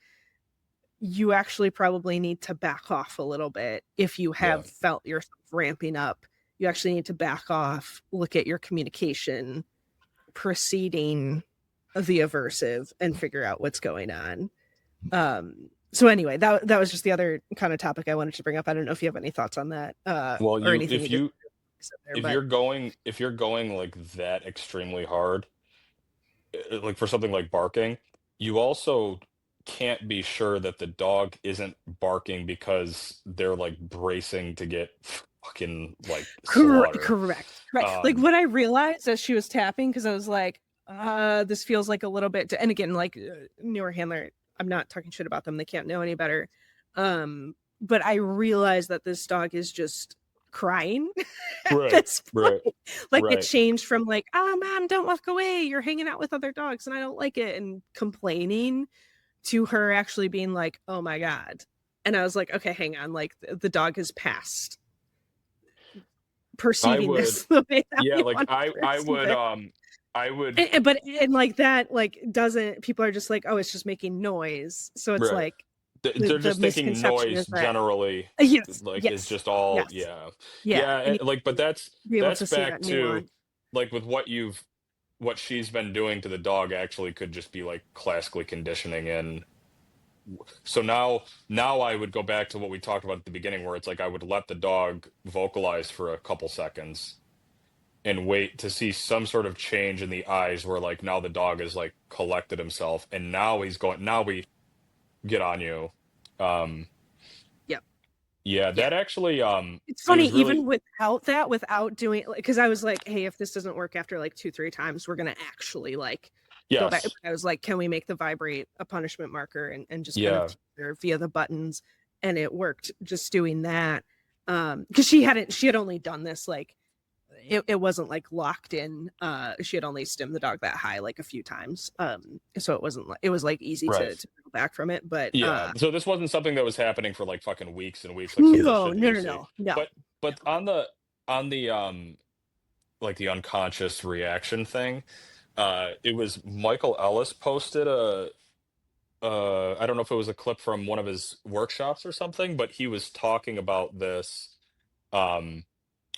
you actually probably need to back off a little bit. If you Yeah. have felt yourself ramping up, you actually need to back off, look at your communication preceding the aversive, and figure out what's going on. So anyway, that was just the other kind of topic I wanted to bring up. I don't know if you have any thoughts on that, Well, or you anything you just said there, but if you're going like that extremely hard, like for something like barking, you also can't be sure that the dog isn't barking because they're like bracing to get fucking like slaughtered. correct, right. Like Um, what I realized as she was tapping, because I was like, this feels like a little bit, and again, like newer handler, I'm not talking shit about them. They can't know any better. But I realized that this dog is just crying at right, this right, point. Like it right. changed from like, oh man, don't walk away. You're hanging out with other dogs and I don't like it, and complaining, to her actually being like, oh my God. And I was like, okay, hang on. Like the dog has passed I perceiving would, this the way that yeah, we like want to perceive it. I would, But and like that, like doesn't, people are just like, oh, it's just making noise. So it's right. like They're the just thinking misconception noise is that, generally, yes, like, is yes, just all, yes, yeah. yeah, Yeah, and and, like, but you be able that's to see back that to, nuance. like, with what she's been doing to the dog actually could just be, like, classically conditioning, and so now I would go back to what we talked about at the beginning, where it's like I would let the dog vocalize for a couple seconds and wait to see some sort of change in the eyes where, like, now the dog is, like, collected himself, and now we get on you. Um Yep. Yeah, Yeah. that actually, It's it funny, was really even without that, without doing, because I was like, hey, if this doesn't work after like 2 3 times, we're gonna actually like go back. yes. I was like, can we make the vibrate a punishment marker, and just kind of Yeah, there via the buttons? And it worked just doing that. Because she had only done this like, it wasn't like locked in. She had only stemmed the dog that high like a few times. So it wasn't like, it was like easy right. to go back from it. But Yeah, so this wasn't something that was happening for, like, fucking weeks and weeks like some of the no, shit that no, you no, see. no, no, But on the, like, the unconscious reaction thing, it was Michael Ellis posted I don't know if it was a clip from one of his workshops or something, but he was talking about this, um,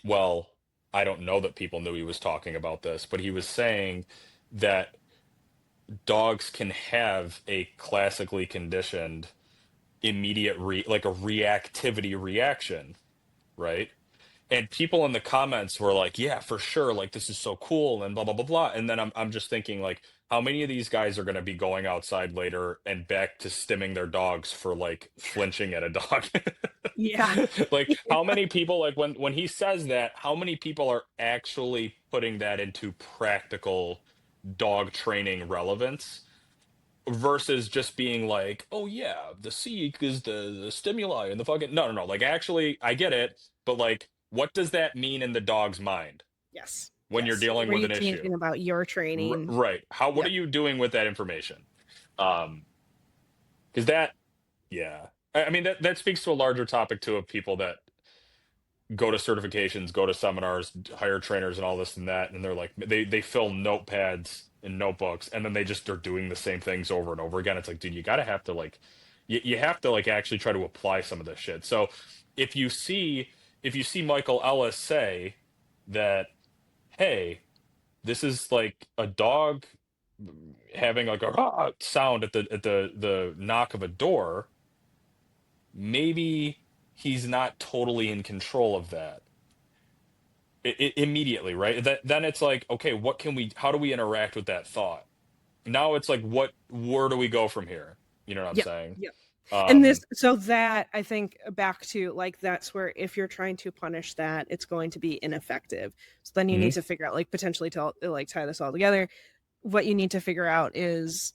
well, I don't know that people knew he was talking about this, but he was saying that dogs can have a classically conditioned immediate like a reactivity reaction, right? And people in the comments were like, "Yeah, for sure, like this is so cool," and blah blah blah blah. And then I'm just thinking like, how many of these guys are going to be going outside later and back to stimming their dogs for like flinching at a dog? Yeah. Like how many people, like when he says that, how many people are actually putting that into practical dog training relevance versus just being like, oh yeah, the seek is the stimuli and the fucking no. Like actually, I get it, but like, what does that mean in the dog's mind Yes. when you're Yes. What dealing were with you an issue? changing about your training? Right. What are Yep. you doing with that information? Because that, yeah. I mean that speaks to a larger topic too of people that go to certifications, go to seminars, hire trainers, and all this and that, and they're like they fill notepads and notebooks, and then they just are doing the same things over and over again. It's like, dude, you gotta have to like, you have to like actually try to apply some of this shit. So if you see Michael Ellis say that, hey, this is like a dog having like a "rah" sound at the knock of a door, maybe he's not totally in control of that immediately, right? Then it's like, okay, what can we? How do we interact with that thought? Now it's like, where do we go from here? You know what I'm Yep. saying? Yep. And this, Um, so that I think back to like, that's where if you're trying to punish that, it's going to be ineffective. So then you need mhm. to figure out, like, potentially to like tie this all together. What you need to figure out is,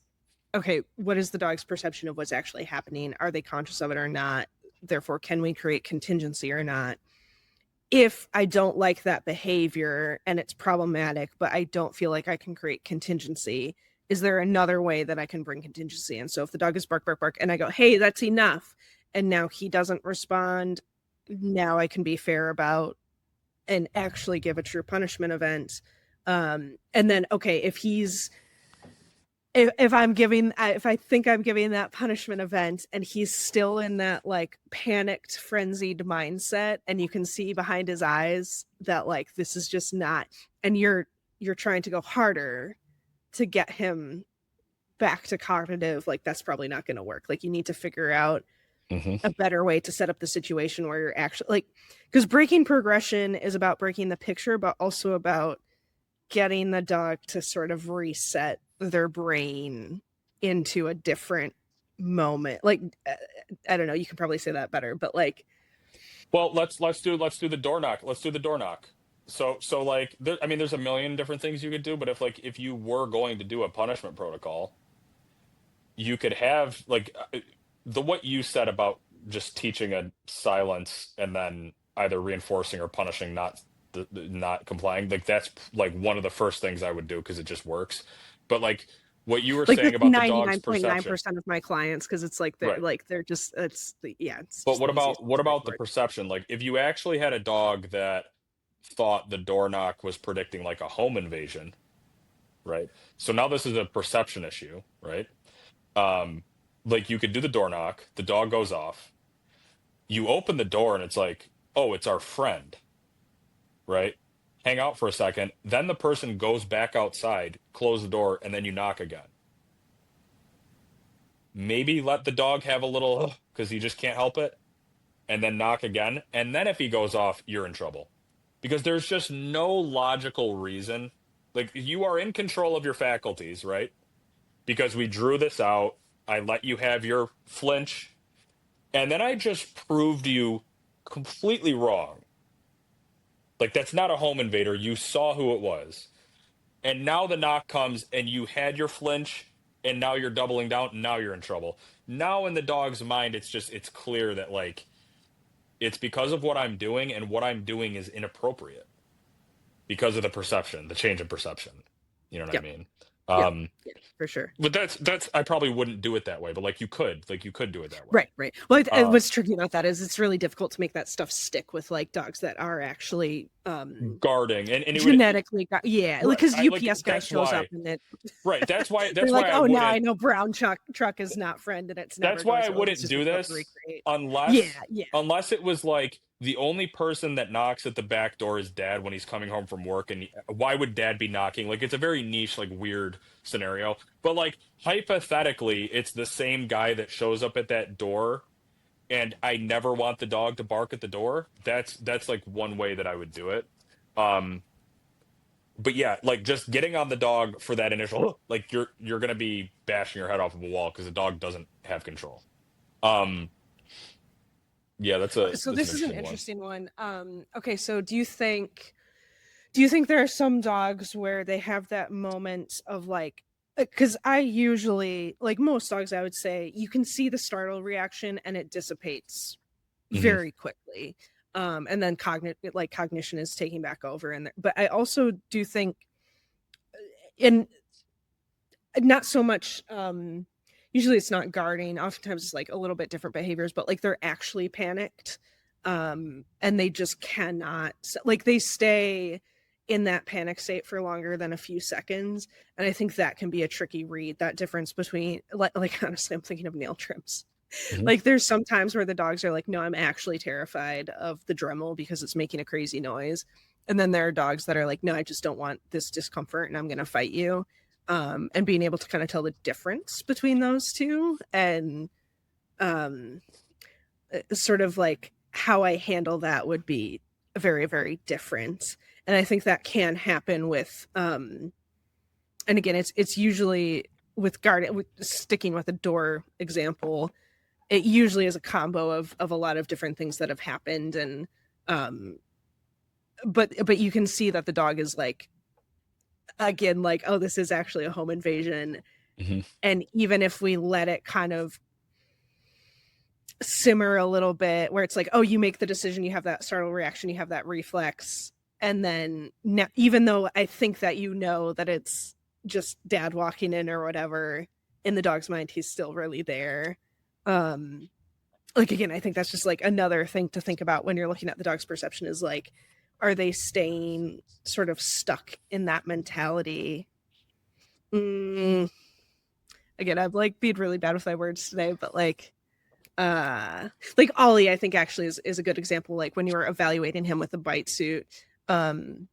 okay, what is the dog's perception of what's actually happening? Are they conscious of it or not? Therefore, can we create contingency or not? If I don't like that behavior and it's problematic, but I don't feel like I can create contingency, is there another way that I can bring contingency in? So if the dog is bark, bark, bark, and I go, hey, that's enough, and now he doesn't respond, now I can be fair about and actually give a true punishment event. And then, okay, if I'm giving, if I think I'm giving that punishment event and he's still in that like panicked frenzied mindset and you can see behind his eyes that like this is just not, and you're trying to go harder to get him back to cognitive, like that's probably not going to work. Like you need to figure out Mhm. a better way to set up the situation where you're actually like, because breaking progression is about breaking the picture but also about getting the dog to sort of reset their brain into a different moment. Like, I don't know, you can probably say that better, but like, Well, let's do the door knock. Let's do the door knock. So like, I mean, there's a million different things you could do, but if you were going to do a punishment protocol, you could have like the what you said about just teaching a silence and then either reinforcing or punishing not complying, like that's like one of the first things I would do because it just works. But like what you were like saying that's about the dog's perception, 99.9% of my clients because it's like right? they're just it's the yeah, it's But just the easiest, what most about the straightforward. perception? Like if you actually had a dog that thought the door knock was predicting like a home invasion, right? So now this is a perception issue, right? um like you could do the door knock, the dog goes off, you open the door and it's like, oh, it's our friend, right? Hang out for a second, then the person goes back outside, close the door, and then you knock again. Maybe let the dog have a little because he just can't help it, and then knock again. And then if he goes off, you're in trouble because there's just no logical reason. Like you are in control of your faculties, right? Because we drew this out. I let you have your flinch, and then I just proved you completely wrong. Like that's not a home invader. You saw who it was. And now the knock comes and you had your flinch and now you're doubling down and now you're in trouble. Now in the dog's mind it's clear that like it's because of what I'm doing and what I'm doing is inappropriate because of the perception, the change in perception. You know what I Yep. mean? Yep. Um Yeah, for sure. but that's I probably wouldn't do it that way, but like you could do it that way. Right, right. Well, Uh what's tricky about that is it's really difficult to make that stuff stick with like dogs that are actually um Guarding, and it would genetically yeah, right. because I like UPS guy that's shows up why and it right. they're That's like, why I "Oh, now I wouldn't know brown truck is not friend and it's never That's door why I to door. He's wouldn't just a do delivery this crate." Yeah, unless yeah. it was like the only person that knocks at the back door is dad when he's coming home from work, and why would dad be knocking? Like it's a very niche, like weird scenario. But like hypothetically, it's the same guy that shows up at that door, and I never want the dog to bark at the door. That's like one way that I would do it. Um, but yeah, like just getting on the dog for that initial, like you're gonna be bashing your head off of a wall because the dog doesn't have control. Um, yeah, So that's an this is an interesting one. interesting one. Okay, so do you think there are some dogs where they have that moment of like, because I usually, like most dogs, I would say you can see the startle reaction and it dissipates Hmm. very quickly. And then cognition is taking back over in there. But I also do think, and not so much, usually it's not guarding, oftentimes it's like a little bit different behaviors, but like they're actually panicked. And they just cannot, like they stay in that panic state for longer than a few seconds. And I think that can be a tricky read, that difference between like honestly, I'm thinking of nail trims. Hmm. Like there's some times where the dogs are like, no, I'm actually terrified of the Dremel because it's making a crazy noise. And then there are dogs that are like, no, I just don't want this discomfort and I'm going to fight you. And being able to kind of tell the difference between those two and um, sort of like how I handle that would be very, very different. And I think that can happen with, and again, it's usually with guard, with sticking with a door example, it usually is a combo of a lot of different things that have happened. And um but you can see that the dog is like, again, like, oh, this is actually a home invasion. Hmm. And even if we let it kind of simmer a little bit, where it's like, oh, you make the decision, you have that startle reaction, you have that reflex, and then even though I think that that it's just dad walking in or whatever, in the dog's mind he's still really there. um like, again, I think that's just like another thing to think about when you're looking at the dog's perception, is like, are they staying sort of stuck in that mentality? mm, Again, I'm like being really bad with my words today, but like Ollie, I think actually is a good example. Like when you were evaluating him with the bite suit, um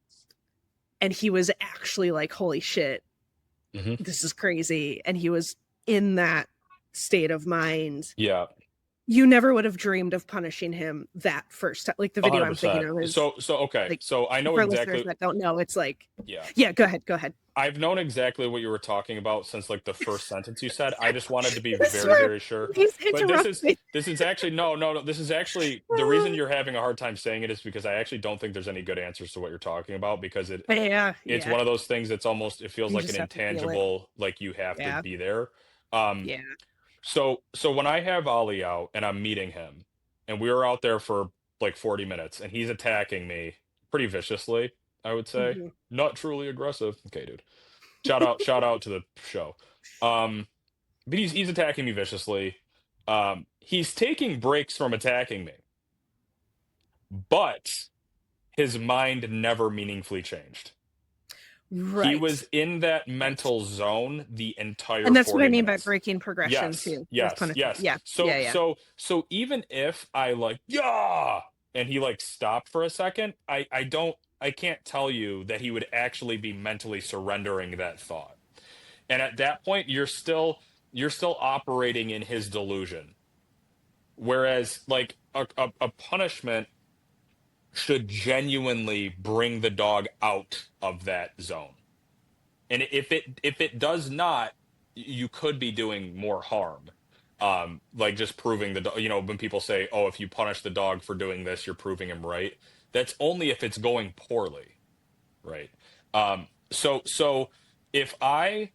and he was actually like, holy shit, Hmm. this is crazy, and he was in that state of mind. Yeah, You never would have dreamed of punishing him that first time. Like the video I'm thinking 100%. of is So okay, like, so I know for listeners exactly. that don't know, it's like, Yeah, yeah, go ahead. I've known exactly what you were talking about since like the first sentence you said. I just wanted to be I very, swear, very sure. please But interrupt me. this is actually no, no, no. This is actually the reason you're having a hard time saying it is because I actually don't think there's any good answers to what you're talking about because Yeah, it's yeah. one of those things that's almost it feels You like an just have to feel it. intangible, like you have to Yeah, be there. Um, yeah. so when I have Ollie out and I'm meeting him, and we were out there for like 40 minutes, and he's attacking me pretty viciously, I would say. Mhm. Not truly aggressive. Okay, dude. Shout out to the show. But he's attacking me viciously. He's taking breaks from attacking me, but his mind never meaningfully changed. He Right. was in that Right. mental zone the entire And that's what I 40 mean by minutes. breaking progression Yes, too, with yes, punishment. yes. Yeah, So yeah, yeah. so even if I like, yeah, and he like stopped for a second, I can't tell you that he would actually be mentally surrendering that thought. And at that point, you're still operating in his delusion. Whereas like a punishment should genuinely bring the dog out of that zone. And if it does not, you could be doing more harm. Like just proving the you know, when people say, "Oh, if you punish the dog for doing this, you're proving him right." That's only if it's going poorly, right? So if I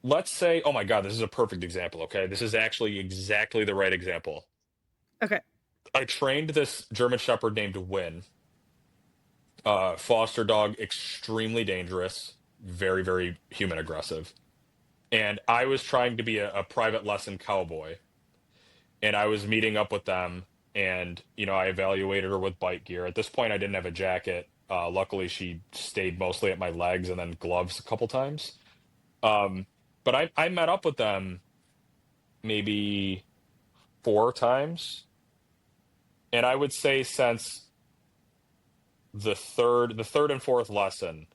let's say, oh my God, this is a perfect example. Okay, this is actually exactly the right example. Okay. I trained this German Shepherd named Win, foster dog, extremely dangerous, very, very human aggressive. And I was trying to be a private lesson cowboy, and I was meeting up with them. And, you know, I evaluated her with bite gear. At this point, I didn't have a jacket. Luckily, she stayed mostly at my legs and then gloves a couple times. Um, but I met up with them maybe 4 times, and I would say since the third and fourth lesson,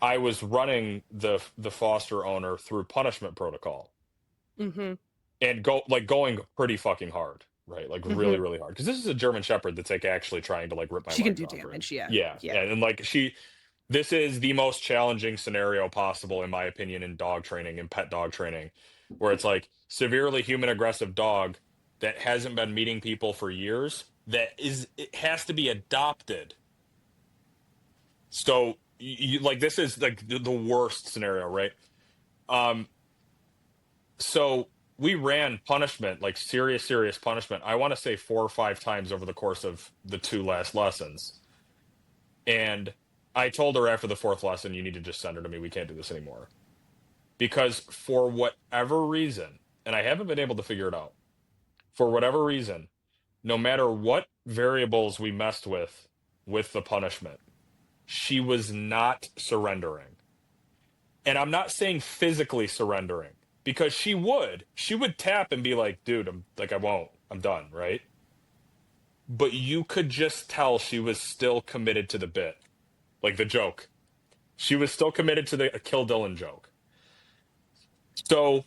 I was running the foster owner through punishment protocol Mhm. and going pretty fucking hard, right? Like really, Mhm. really hard. Because this is a German Shepherd that's like actually trying to like rip my She can legs do off, right? damage, yeah. Yeah, Yeah. yeah, and like this is the most challenging scenario possible, in my opinion, in dog training and pet dog training, where it's like severely human aggressive dog that hasn't been meeting people for years, it has to be adopted. So like this is like the worst scenario, right? Um, so we ran punishment, like serious, serious punishment. I want to say 4 or 5 times over the course of the 2 last lessons. And I told her after the fourth lesson, you need to just send her to me. We can't do this anymore. Because for whatever reason, and I haven't been able to figure it out, for whatever reason, no matter what variables we messed with the punishment, she was not surrendering. And I'm not saying physically surrendering because she would tap and be like, dude, I'm like, I won't, I'm done, right? But you could just tell she was still committed to the bit, like the joke. She was still committed to the Kill Dylan joke. So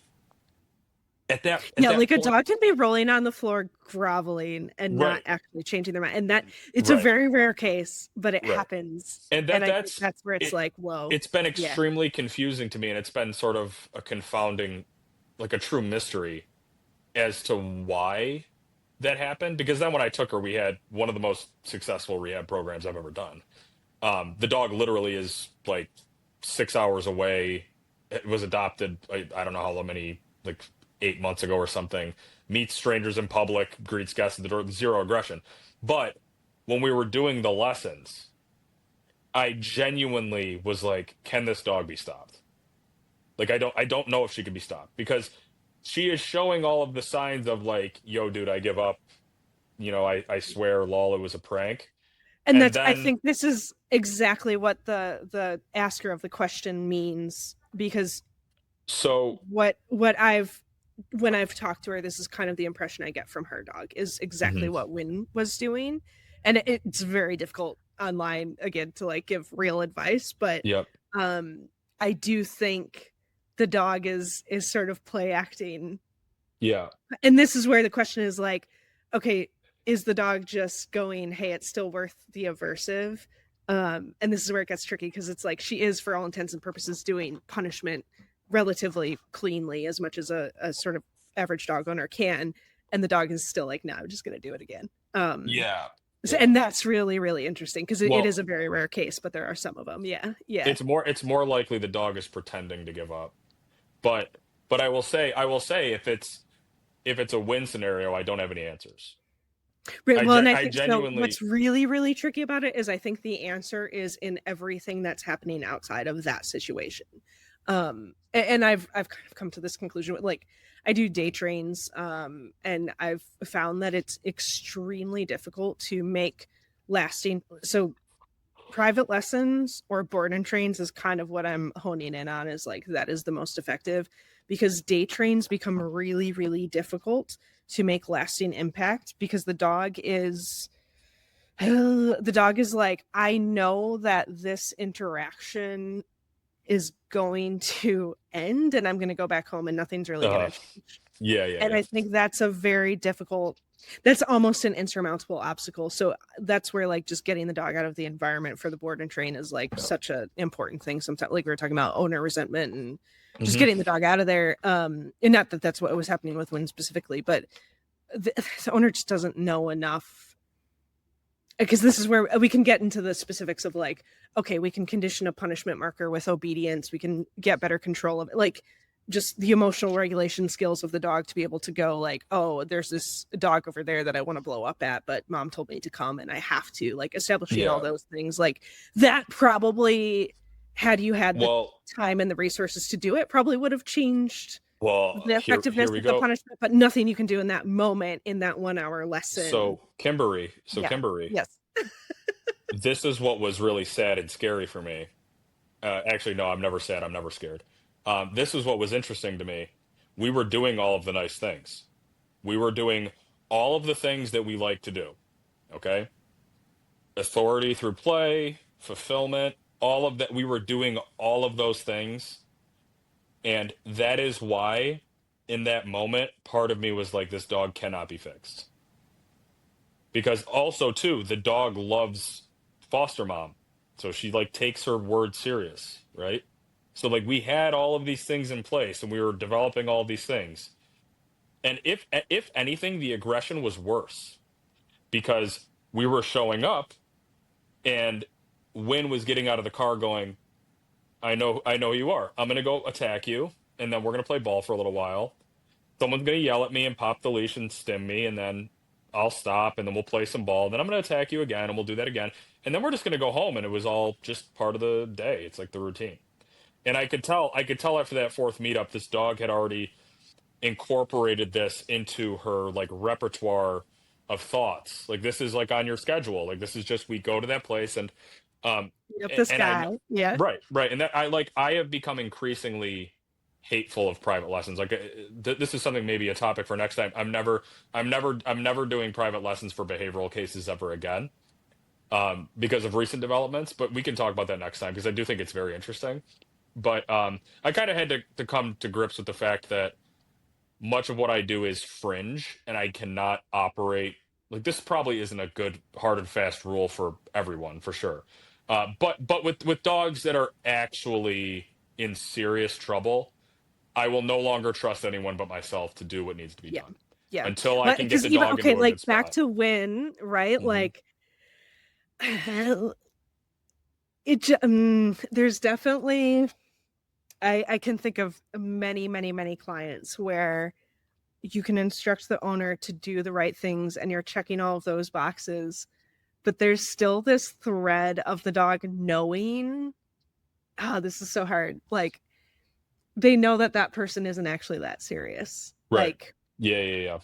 at Yeah, that like a point, dog can be rolling on the floor groveling and not right, actually changing their mind. And that it's a right, very rare case, but it right. happens. And And I think that's that's where it's it. like, whoa. It's been Yeah. extremely confusing to me, and it's been sort of a confounding, like a true mystery as to why that happened. Because then when I took her, we had one of the most successful rehab programs I've ever done. The dog literally is like 6 hours away. It was adopted. I don't know how many, like 8 months ago or something. Meets strangers in public, greets guests at the door, zero aggression. But when we were doing the lessons, I genuinely was like, can this dog be stopped? Like I don't know if she can be stopped because she is showing all of the signs of like, yo, dude, I give up. I swear, lol, it was a prank. And And that's I then think this is exactly what the asker of the question means, because so what I've when I've talked to her, this is kind of the impression I get from her dog is exactly mhm, what Win was doing. And it's very difficult online again to like give real advice, but yep, um I do think the dog is sort of play acting. yeah, And this is where the question is like, okay, is the dog just going, hey, it's still worth the aversive? And this is where it gets tricky because it's like she is, for all intents and purposes, doing punishment relatively cleanly, as much as a sort of average dog owner can. And the dog is still like, no, I'm just going to do it again. yeah, And yeah. that's really, really interesting because it Well, is a very rare case, but there are some of them. Yeah. Yeah. it's more likely the dog is pretending to give up. But I will say if it's a win scenario, I don't have any answers. Right. Well, and I I think so. genuinely, What's really, really tricky about it is I think the answer is in everything that's happening outside of that situation. And I've kind of come to this conclusion with like I do day trains, and I've found that it's extremely difficult to make lasting. So private lessons or board and trains is kind of what I'm honing in on, is like that is the most effective, because day trains become really, really difficult to make lasting impact because the dog is like, I know that this interaction is going to end and I'm going to go back home and nothing's really going uh, to change. yeah, yeah, And yeah, I think that's a very difficult, that's almost an insurmountable obstacle. So that's where like just getting the dog out of the environment for the board and train is like such an important thing. Sometimes, like we were talking about owner resentment and just hmm getting the dog out of there. And not that that's what was happening with Win specifically, but the owner just doesn't know enough, because this is where we can get into the specifics of like, okay, we can condition a punishment marker with obedience, we can get better control of it, like just the emotional regulation skills of the dog to be able to go like, oh, there's this dog over there that I want to blow up at, but mom told me to come and I have to, like establishing all yeah. those things like that. Probably, had you had the Well, time and the resources to do it, probably would have changed the here effectiveness we of the go. punishment, but nothing you can do in that moment in that 1 hour lesson. So Kimberly, Yeah. Kimberly, Yes. this is what was really sad and scary for me. Actually, no, I'm never sad. I'm never scared. This is what was interesting to me. We were doing all of the nice things. We were doing all of the things that we like to do. Okay. Authority through play, fulfillment, all of that. We were doing all of those things. And that is why, in that moment, part of me was like, this dog cannot be fixed. Because also, too, the dog loves foster mom. So she like takes her word serious, right? So like we had all of these things in place and we were developing all these things. And if anything, the aggression was worse because we were showing up and Win was getting out of the car going, I know you are. I'm gonna go attack you, and then we're gonna play ball for a little while. Someone's gonna yell at me and pop the leash and stim me, and then I'll stop, and then we'll play some ball. Then I'm gonna attack you again, and we'll do that again, and then we're just gonna go home, and it was all just part of the day. It's like the routine. And I could tell after that fourth meetup, this dog had already incorporated this into her like repertoire of thoughts. Like this is like on your schedule. Like this is just we go to that place and um Yep, this and I guy. Yeah. right and that I have become increasingly hateful of private lessons. Like this is something maybe a topic for next time. I'm never doing private lessons for behavioral cases ever again because of recent developments, but we can talk about that next time because I do think it's very interesting. But I kind of had to come to grips with the fact that much of what I do is fringe and I cannot operate like this probably isn't a good hard and fast rule for everyone for sure. But with dogs that are actually in serious trouble, I will no longer trust anyone but myself to do what needs to be Yeah. done Yeah. until I Well, can get because the even dog okay, into a like good back spot. to Win, right? Hmm. Like there's definitely I can think of many, many, many clients where you can instruct the owner to do the right things and you're checking all of those boxes, but there's still this thread of the dog knowing, oh, this is so hard. Like they know that that person isn't actually that serious. Right. Like Yeah. you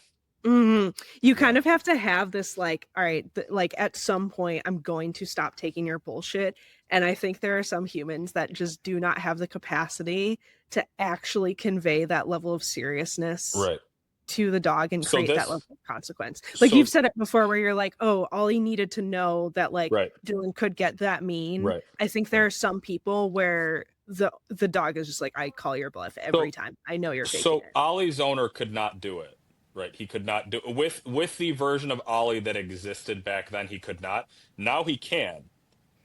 Yeah. kind of have to have this like, all right, like at some point I'm going to stop taking your bullshit. And I think there are some humans that just do not have the capacity to actually convey that level of seriousness Right. to the dog and So create that level this of consequence. Like so you've said it before where you're like, oh, all he needed to know that like right. Dylan could get that mean. Right. I think there Right. are some people where the dog is just like, I call your bluff So every time. I know you're faking So it. Ollie's owner could not do it, right? He could not do with the version of Ollie that existed back then. He could not. Now he can,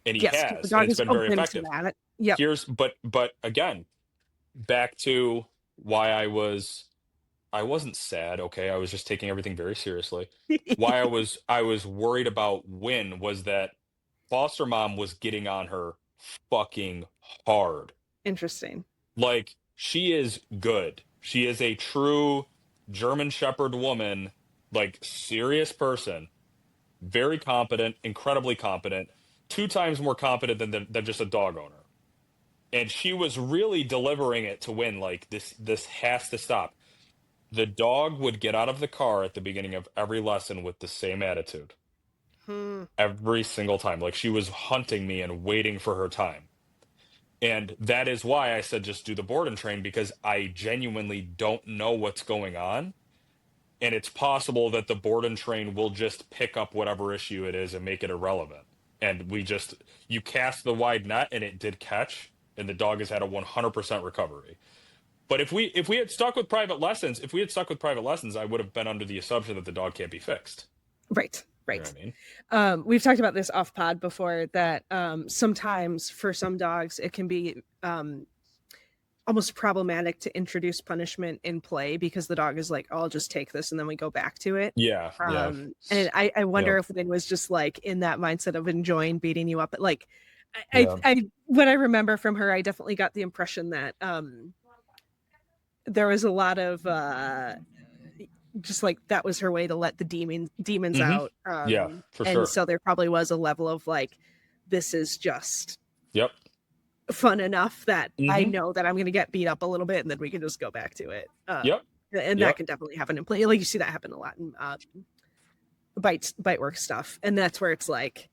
and he Yes, because the has, and dog it's is been very open to effective. that. Yep. But again, back to why I wasn't sad. Okay, I was just taking everything very seriously. Why I was worried about Win was that foster mom was getting on her fucking hard. Interesting. Like she is good. She is a true German Shepherd woman, like serious person, very competent, incredibly competent, two times more competent than just a dog owner. And she was really delivering it to Win. Like this has to stop. The dog would get out of the car at the beginning of every lesson with the same attitude. Hmm. Every single time. Like she was hunting me and waiting for her time. And that is why I said just do the board and train because I genuinely don't know what's going on. And it's possible that the board and train will just pick up whatever issue it is and make it irrelevant. And you cast the wide net and it did catch, and the dog has had a 100% recovery. But if we had stuck with private lessons, I would have been under the assumption that the dog can't be fixed. Right. You know Right. what I mean? We've talked about this off pod before that sometimes for some dogs it can be almost problematic to introduce punishment in play because the dog is like, oh, I'll just take this and then we go back to it. Yeah. And I Yep. wonder if Lynn was just like in that mindset of enjoying beating you up. But like, Yeah. what I remember from her, I definitely got the impression that there was a lot of just like that was her way to let the demons Hmm. out. Yeah, for And sure. so there probably was a level of like, this is just Yep. fun enough that I Hmm. know that I'm going to get beat up a little bit and then we can just go back to it. Yep. And that Yep. can definitely happen in play. Like you see that happen a lot in bite work stuff. And that's where it's like,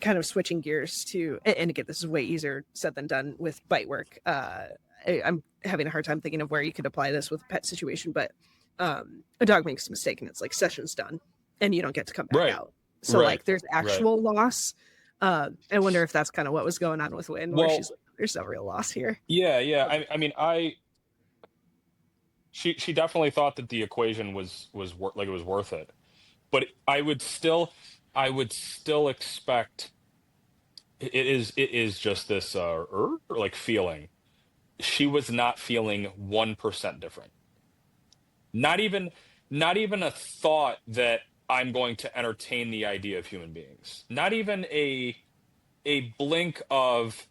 kind of switching gears to, and again, this is way easier said than done with bite work. I'm having a hard time thinking of where you could apply this with a pet situation, but a dog makes a mistake and it's like session's done and you don't get to come back Right. out. So Right. like there's Right. actual loss. I wonder if that's kind of what was going on with Win, where Well, she's like, there's no real loss here. yeah, yeah. I mean, she definitely thought that the equation like it was worth it. But I would still expect it is just this like feeling. She was not feeling 1% different. Not even not even a thought that I'm going to entertain the idea of human beings. Not even a blink of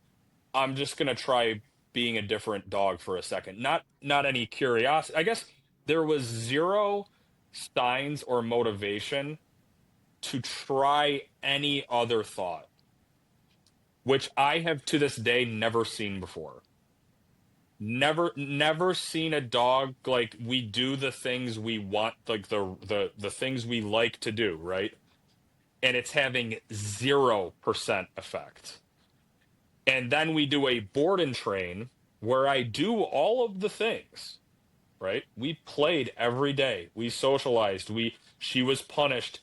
I'm just going to try being a different dog for a second. Not any curiosity. I guess there was zero signs or motivation to try any other thought, which I have to this day never seen before. Never seen a dog like we do the things we want, like the things we like to do, right? And it's having 0% effect. And then we do a board and train where I do all of the things, right? We played every day. We socialized. She was punished.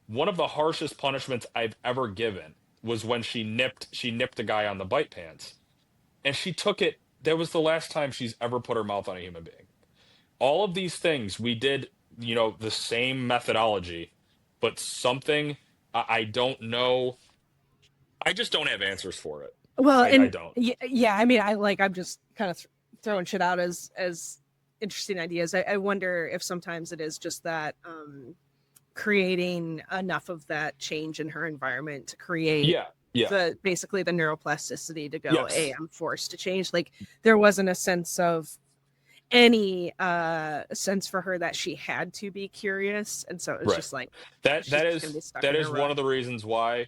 One of the harshest punishments I've ever given was when she nipped a guy on the bite pants. And she took it. That was the last time she's ever put her mouth on a human being. All of these things we did, the same methodology, but something I don't know. I just don't have answers for it. Well, I and don't. yeah, I mean, I'm just kind of throwing shit out as interesting ideas. I wonder if sometimes it is just that creating enough of that change in her environment to create Yeah. Yeah. basically the neuroplasticity to go, hey, Yes. I'm forced to change. Like there wasn't a sense of any sense for her that she had to be curious, and so it was Right. just like That she's that just gonna is be stuck that in her is one rut. of the reasons why,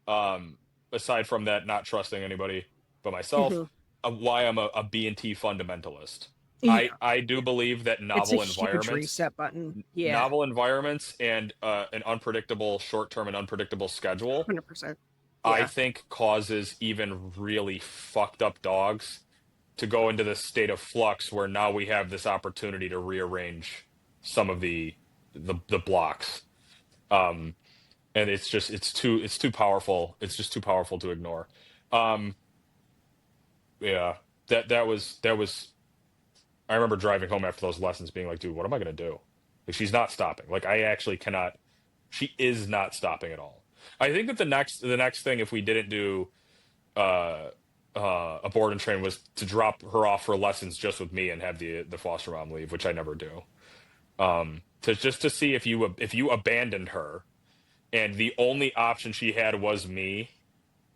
um, aside from that, not trusting anybody but myself, Hmm. why I'm a B&T fundamentalist. I Yeah, I do believe that it's a huge reset button. Yeah, novel environments, and an unpredictable short term and unpredictable schedule, 100%. I Yeah. think causes even really fucked up dogs to go into this state of flux where now we have this opportunity to rearrange some of the blocks. Um, and it's too powerful. It's just too powerful to ignore. Um, yeah, that was. I remember driving home after those lessons, being like, "Dude, what am I gonna do?" Like, she's not stopping. Like, I actually cannot. She is not stopping at all. I think that the next thing, if we didn't do uh a board and train, was to drop her off for lessons just with me and have the foster mom leave, which I never do. To see if you abandoned her and the only option she had was me,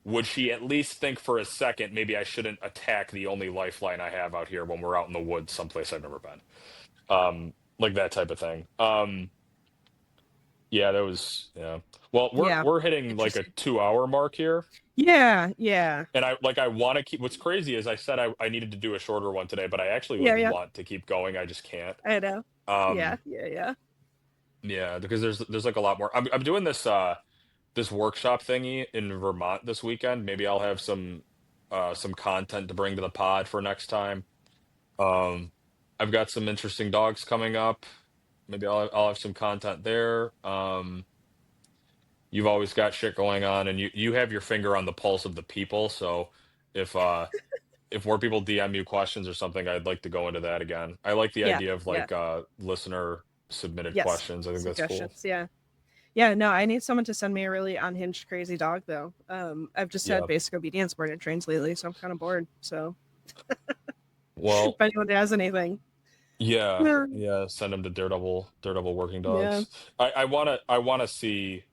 would she at least think for a second maybe I shouldn't attack the only lifeline I have out here when we're out in the woods someplace I've never been? Like that type of thing. Yeah, that was, yeah. Well, we're Yeah. we're hitting like a Interesting. 2 hour mark here. Yeah. Yeah. And I want to keep. What's crazy is I said I needed to do a shorter one today, but I actually Yeah. would Yeah. want to keep going. I just can't. I know. Yeah. Um, Yeah. Yeah. yeah, because there's like a lot more. I'm doing this workshop thingy in Vermont this weekend. Maybe I'll have some content to bring to the pod for next time. Um, I've got some interesting dogs coming up. Maybe I'll have some content there. You've always got shit going on, and you have your finger on the pulse of the people. So if more people DM you questions or something, I'd like to go into that again. I like the Yeah. idea of Yeah. like listener submitted Yes. questions. I think that's cool. Suggestions. Yeah. Yeah. No, I need someone to send me a really unhinged, crazy dog, though. I've just had Yeah. basic obedience board and trains lately, so I'm kind of bored. So if Well, anyone has anything, yeah, yeah. yeah. Send them to Daredevil Working Yeah. Dogs. I wanna see,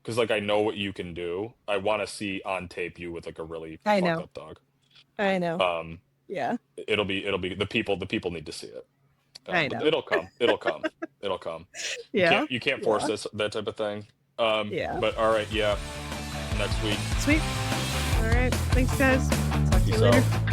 because like I know what you can do. I want to see on tape you with like a really I fucked know. up dog. I know. Um, Yeah. it'll be the people need to see it. I But know. it'll come. You Yeah. can't force Yeah. that type of thing. Yeah. But all right, yeah. Next week, Sweet. All right. Thanks, guys. Talk to you peace later. out.